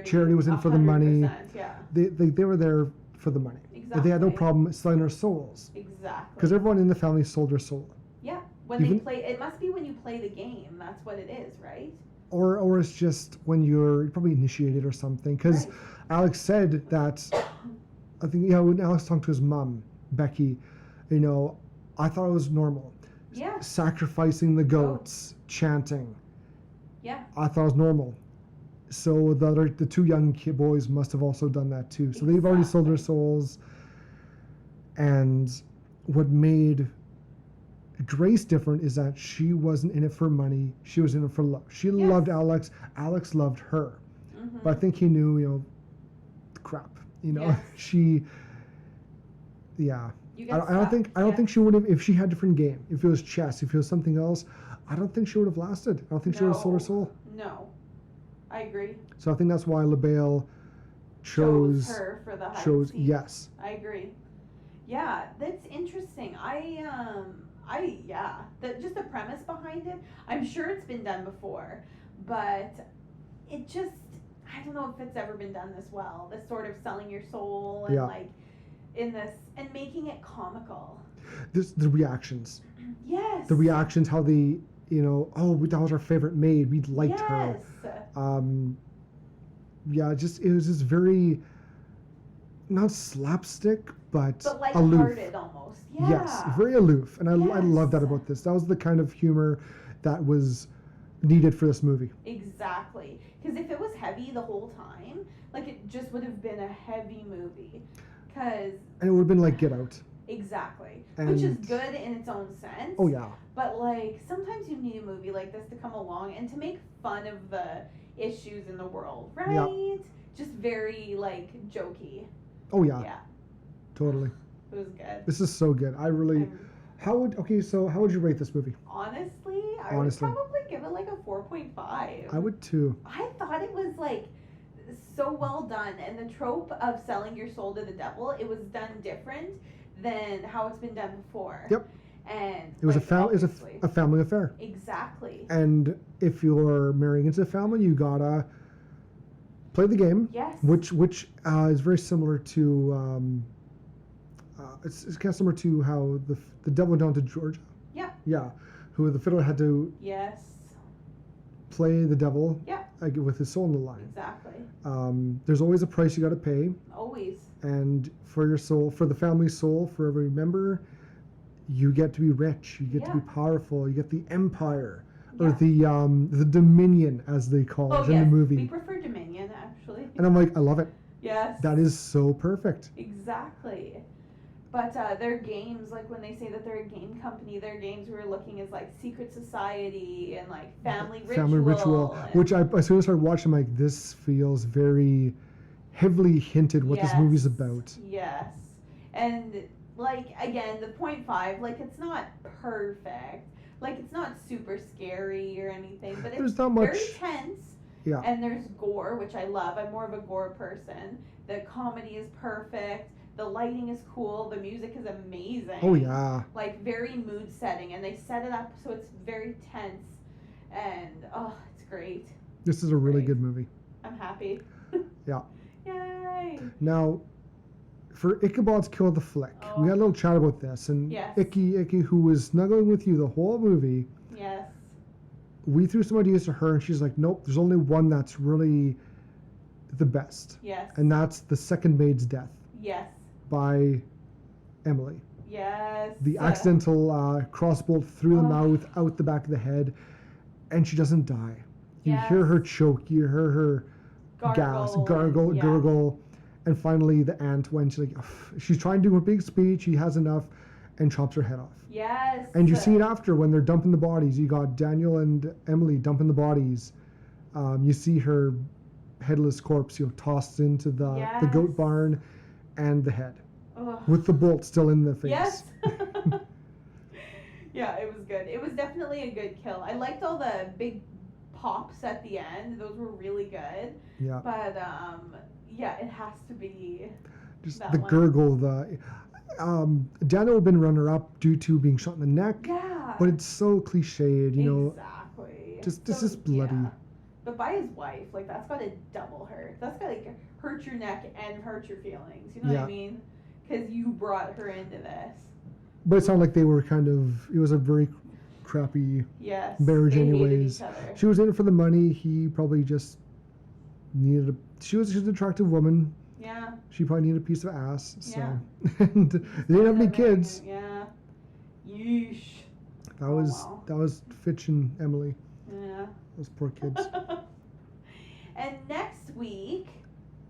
Speaker 5: Charity was in for the money.
Speaker 6: 100%, yeah.
Speaker 5: They were there for the money.
Speaker 6: Exactly.
Speaker 5: They had no problem selling their souls.
Speaker 6: Exactly.
Speaker 5: Because everyone in the family sold their soul.
Speaker 6: Yeah. When
Speaker 5: Even-
Speaker 6: they play, it must be when you play the game. That's what it is, right?
Speaker 5: Or it's just when you're probably initiated or something. Because
Speaker 6: Right.
Speaker 5: Alex said that, I think, yeah, when Alex talked to his mom, Becky, you know, I thought it was normal.
Speaker 6: Yeah.
Speaker 5: Sacrificing the goats, chanting.
Speaker 6: Yeah.
Speaker 5: I thought it was normal. So the two young boys must have also done that too. So they've already sold their souls. And what made Grace different is that she wasn't in it for money. She was in it for love. She
Speaker 6: Yes.
Speaker 5: loved Alex. Alex loved her.
Speaker 6: Mm-hmm.
Speaker 5: But I think he knew, you know, crap. You know,
Speaker 6: Yes.
Speaker 5: Yeah.
Speaker 6: You
Speaker 5: I
Speaker 6: get
Speaker 5: don't
Speaker 6: stuck.
Speaker 5: think I don't
Speaker 6: Yeah.
Speaker 5: think she would have, if she had a different game, if it was chess, if it was something else, I don't think she would have lasted. I don't think she would have sold her soul.
Speaker 6: No. I agree.
Speaker 5: So I think that's why LaBelle chose
Speaker 6: her for the high
Speaker 5: chose
Speaker 6: seat.
Speaker 5: yes.
Speaker 6: I agree. Yeah, that's interesting. Just the premise behind it. I'm sure it's been done before, but it just, I don't know if it's ever been done this well. This sort of selling your soul and
Speaker 5: Yeah.
Speaker 6: like in this and making it comical.
Speaker 5: The reactions.
Speaker 6: Yes.
Speaker 5: The reactions, how they, you know, oh, that was our favorite maid. We liked her.
Speaker 6: Yes.
Speaker 5: Yeah, it was just very, not slapstick, but
Speaker 6: But
Speaker 5: aloof.
Speaker 6: lighthearted almost. Yeah.
Speaker 5: Yes, very aloof, and I love that
Speaker 6: Yes.
Speaker 5: about this. That was the kind of humor that was needed for this movie.
Speaker 6: Exactly. Because if it was heavy the whole time, like it just would have been a heavy movie. Because
Speaker 5: And it would have been like Get Out.
Speaker 6: exactly, which is
Speaker 5: And-
Speaker 6: good in its own sense.
Speaker 5: Oh yeah,
Speaker 6: But like sometimes you need a movie like this to come along and to make fun of the issues in the world, right?
Speaker 5: Yeah.
Speaker 6: Just very like jokey.
Speaker 5: oh yeah,
Speaker 6: Yeah,
Speaker 5: totally.
Speaker 6: it was good.
Speaker 5: This is so good. I really.
Speaker 6: I'm-
Speaker 5: How would you rate this movie?
Speaker 6: honestly, I
Speaker 5: Honestly.
Speaker 6: would probably give it like a 4.5.
Speaker 5: I would too.
Speaker 6: I thought it was like so well done, and the trope of selling your soul to the devil, it was done different than how it's been done before.
Speaker 5: Yep.
Speaker 6: And
Speaker 5: It was
Speaker 6: like, obviously.
Speaker 5: a family affair.
Speaker 6: Exactly.
Speaker 5: And if you're marrying into the family, you gotta play the game.
Speaker 6: Yes.
Speaker 5: Which is very similar to it's kind of similar to how the devil went down to Georgia.
Speaker 6: Yeah.
Speaker 5: Yeah, who the fiddler had to
Speaker 6: Yes.
Speaker 5: play the devil.
Speaker 6: Yeah.
Speaker 5: Like, with his soul in the line.
Speaker 6: Exactly.
Speaker 5: There's always a price you got to pay,
Speaker 6: Always.
Speaker 5: and for your soul, for the family's soul, for every member, you get to be rich. You get to be
Speaker 6: Yeah.
Speaker 5: powerful. You get the empire. Or
Speaker 6: Yeah.
Speaker 5: the Dominion, as they call
Speaker 6: Oh
Speaker 5: it in
Speaker 6: yes.
Speaker 5: the
Speaker 6: We
Speaker 5: movie.
Speaker 6: prefer Dominion actually.
Speaker 5: And I'm like, I love it.
Speaker 6: Yes.
Speaker 5: That is so perfect.
Speaker 6: Exactly. But their games, like when they say that they're a game company, their games were looking as like secret society and like family ritual. and-
Speaker 5: Which as soon as I started watching, I'm like, this feels very heavily hinted what this movie's
Speaker 6: Yes.
Speaker 5: about.
Speaker 6: Yes. And like again, the 0.5, like it's not perfect. Like it's not super scary or anything, but it's
Speaker 5: There's not
Speaker 6: very
Speaker 5: much.
Speaker 6: tense.
Speaker 5: Yeah.
Speaker 6: And there's gore, which I love. I'm more of a gore person. The comedy is perfect. The lighting is cool. The music is amazing.
Speaker 5: Oh yeah.
Speaker 6: Like very mood setting, and they set it up so it's very tense, and oh, it's great.
Speaker 5: This is a really
Speaker 6: Great.
Speaker 5: good movie.
Speaker 6: I'm happy.
Speaker 5: Yeah.
Speaker 6: Yay!
Speaker 5: Now, for Ichabod's Kill the Flick,
Speaker 6: Oh.
Speaker 5: we had a little chat about this, and
Speaker 6: Yes.
Speaker 5: Icky, who was snuggling with you the whole movie,
Speaker 6: Yes.
Speaker 5: we threw some ideas to her, and she's like, nope, there's only one that's really the best,
Speaker 6: Yes.
Speaker 5: and that's The Second Maid's Death
Speaker 6: Yes.
Speaker 5: by Emily.
Speaker 6: Yes.
Speaker 5: The accidental crossbolt through the mouth, out the back of the head, and she doesn't die. You hear her choke, you hear her gurgle, and finally the aunt, when she's trying to do her big speech, she has enough, and chops her head off.
Speaker 6: Yes.
Speaker 5: And you see it after when they're dumping the bodies. You got Daniel and Emily dumping the bodies. You see her headless corpse, tossed into the goat barn, and the head.
Speaker 6: Ugh.
Speaker 5: With the bolt still in the face.
Speaker 6: Yes. Yeah, it was good. It was definitely a good kill. I liked all the big pops at the end. Those were really good.
Speaker 5: Yeah.
Speaker 6: But it has to be
Speaker 5: just
Speaker 6: that
Speaker 5: the
Speaker 6: one.
Speaker 5: gurgle, Daniel had been runner-up due to being shot in the neck.
Speaker 6: Yeah.
Speaker 5: But it's so cliched,
Speaker 6: Exactly.
Speaker 5: This is bloody.
Speaker 6: Yeah. But by his wife, that's got to double hurt. That's got to hurt your neck and hurt your feelings. You know what I mean? Because you brought her into this.
Speaker 5: But it sounded like they were it was a very crappy marriage
Speaker 6: they hated
Speaker 5: anyways.
Speaker 6: each other.
Speaker 5: She was in it for the money. He probably just needed she's an attractive woman.
Speaker 6: Yeah.
Speaker 5: She probably needed a piece of ass. So.
Speaker 6: Yeah.
Speaker 5: And they didn't have any kids.
Speaker 6: Yeah. Yeesh.
Speaker 5: That was Fitch and Emily.
Speaker 6: Yeah.
Speaker 5: Those poor kids.
Speaker 6: And next week,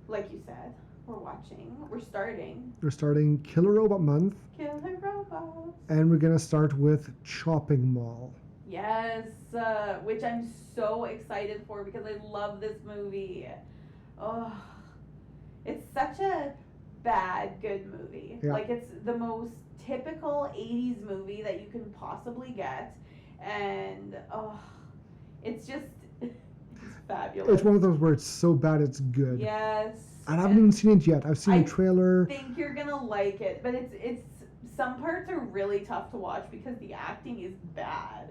Speaker 6: like you said, we're starting
Speaker 5: Killer Robot Month.
Speaker 6: Killer Robots.
Speaker 5: And we're going to start with Chopping Mall.
Speaker 6: Yes, which I'm so excited for because I love this movie. Oh, it's such a good movie.
Speaker 5: Yeah.
Speaker 6: It's the most typical 80s movie that you can possibly get. And, it's just, it's fabulous.
Speaker 5: It's one of those where it's so bad it's good.
Speaker 6: Yes.
Speaker 5: I haven't even seen it yet. I've seen the trailer.
Speaker 6: I think you're gonna like it, but it's some parts are really tough to watch because the acting is bad,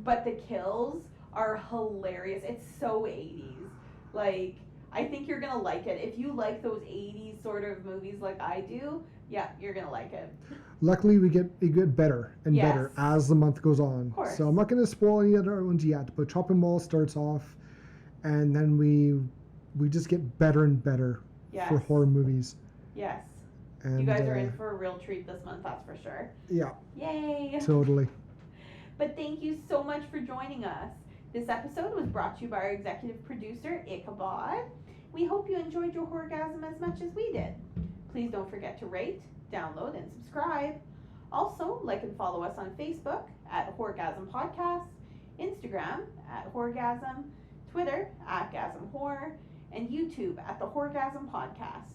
Speaker 6: but the kills are hilarious. It's so 80s. I think you're gonna like it if you like those 80s sort of movies like I do. Yeah, you're gonna like it.
Speaker 5: Luckily, we get better and better as the month goes on.
Speaker 6: Of course.
Speaker 5: So I'm not going to spoil any other ones yet, but Chopping Mall starts off, and then we just get better and better for horror movies.
Speaker 6: Yes.
Speaker 5: And
Speaker 6: you guys are in for a real treat this month, that's for sure.
Speaker 5: Yeah.
Speaker 6: Yay.
Speaker 5: Totally.
Speaker 6: But thank you so much for joining us. This episode was brought to you by our executive producer, Ichabod. We hope you enjoyed your Horr-gasm as much as we did. Please don't forget to rate, download, and subscribe. Also, like and follow us on Facebook at Horr-gasm Podcast, Instagram at Horr-gasm, Twitter at Gasm Horror, and YouTube at the Horr-gasm Podcast.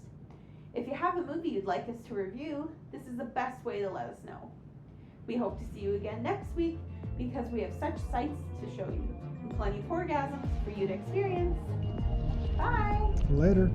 Speaker 6: If you have a movie you'd like us to review, this is the best way to let us know. We hope to see you again next week because we have such sights to show you and plenty of Horr-gasms for you to experience. Bye!
Speaker 5: Later.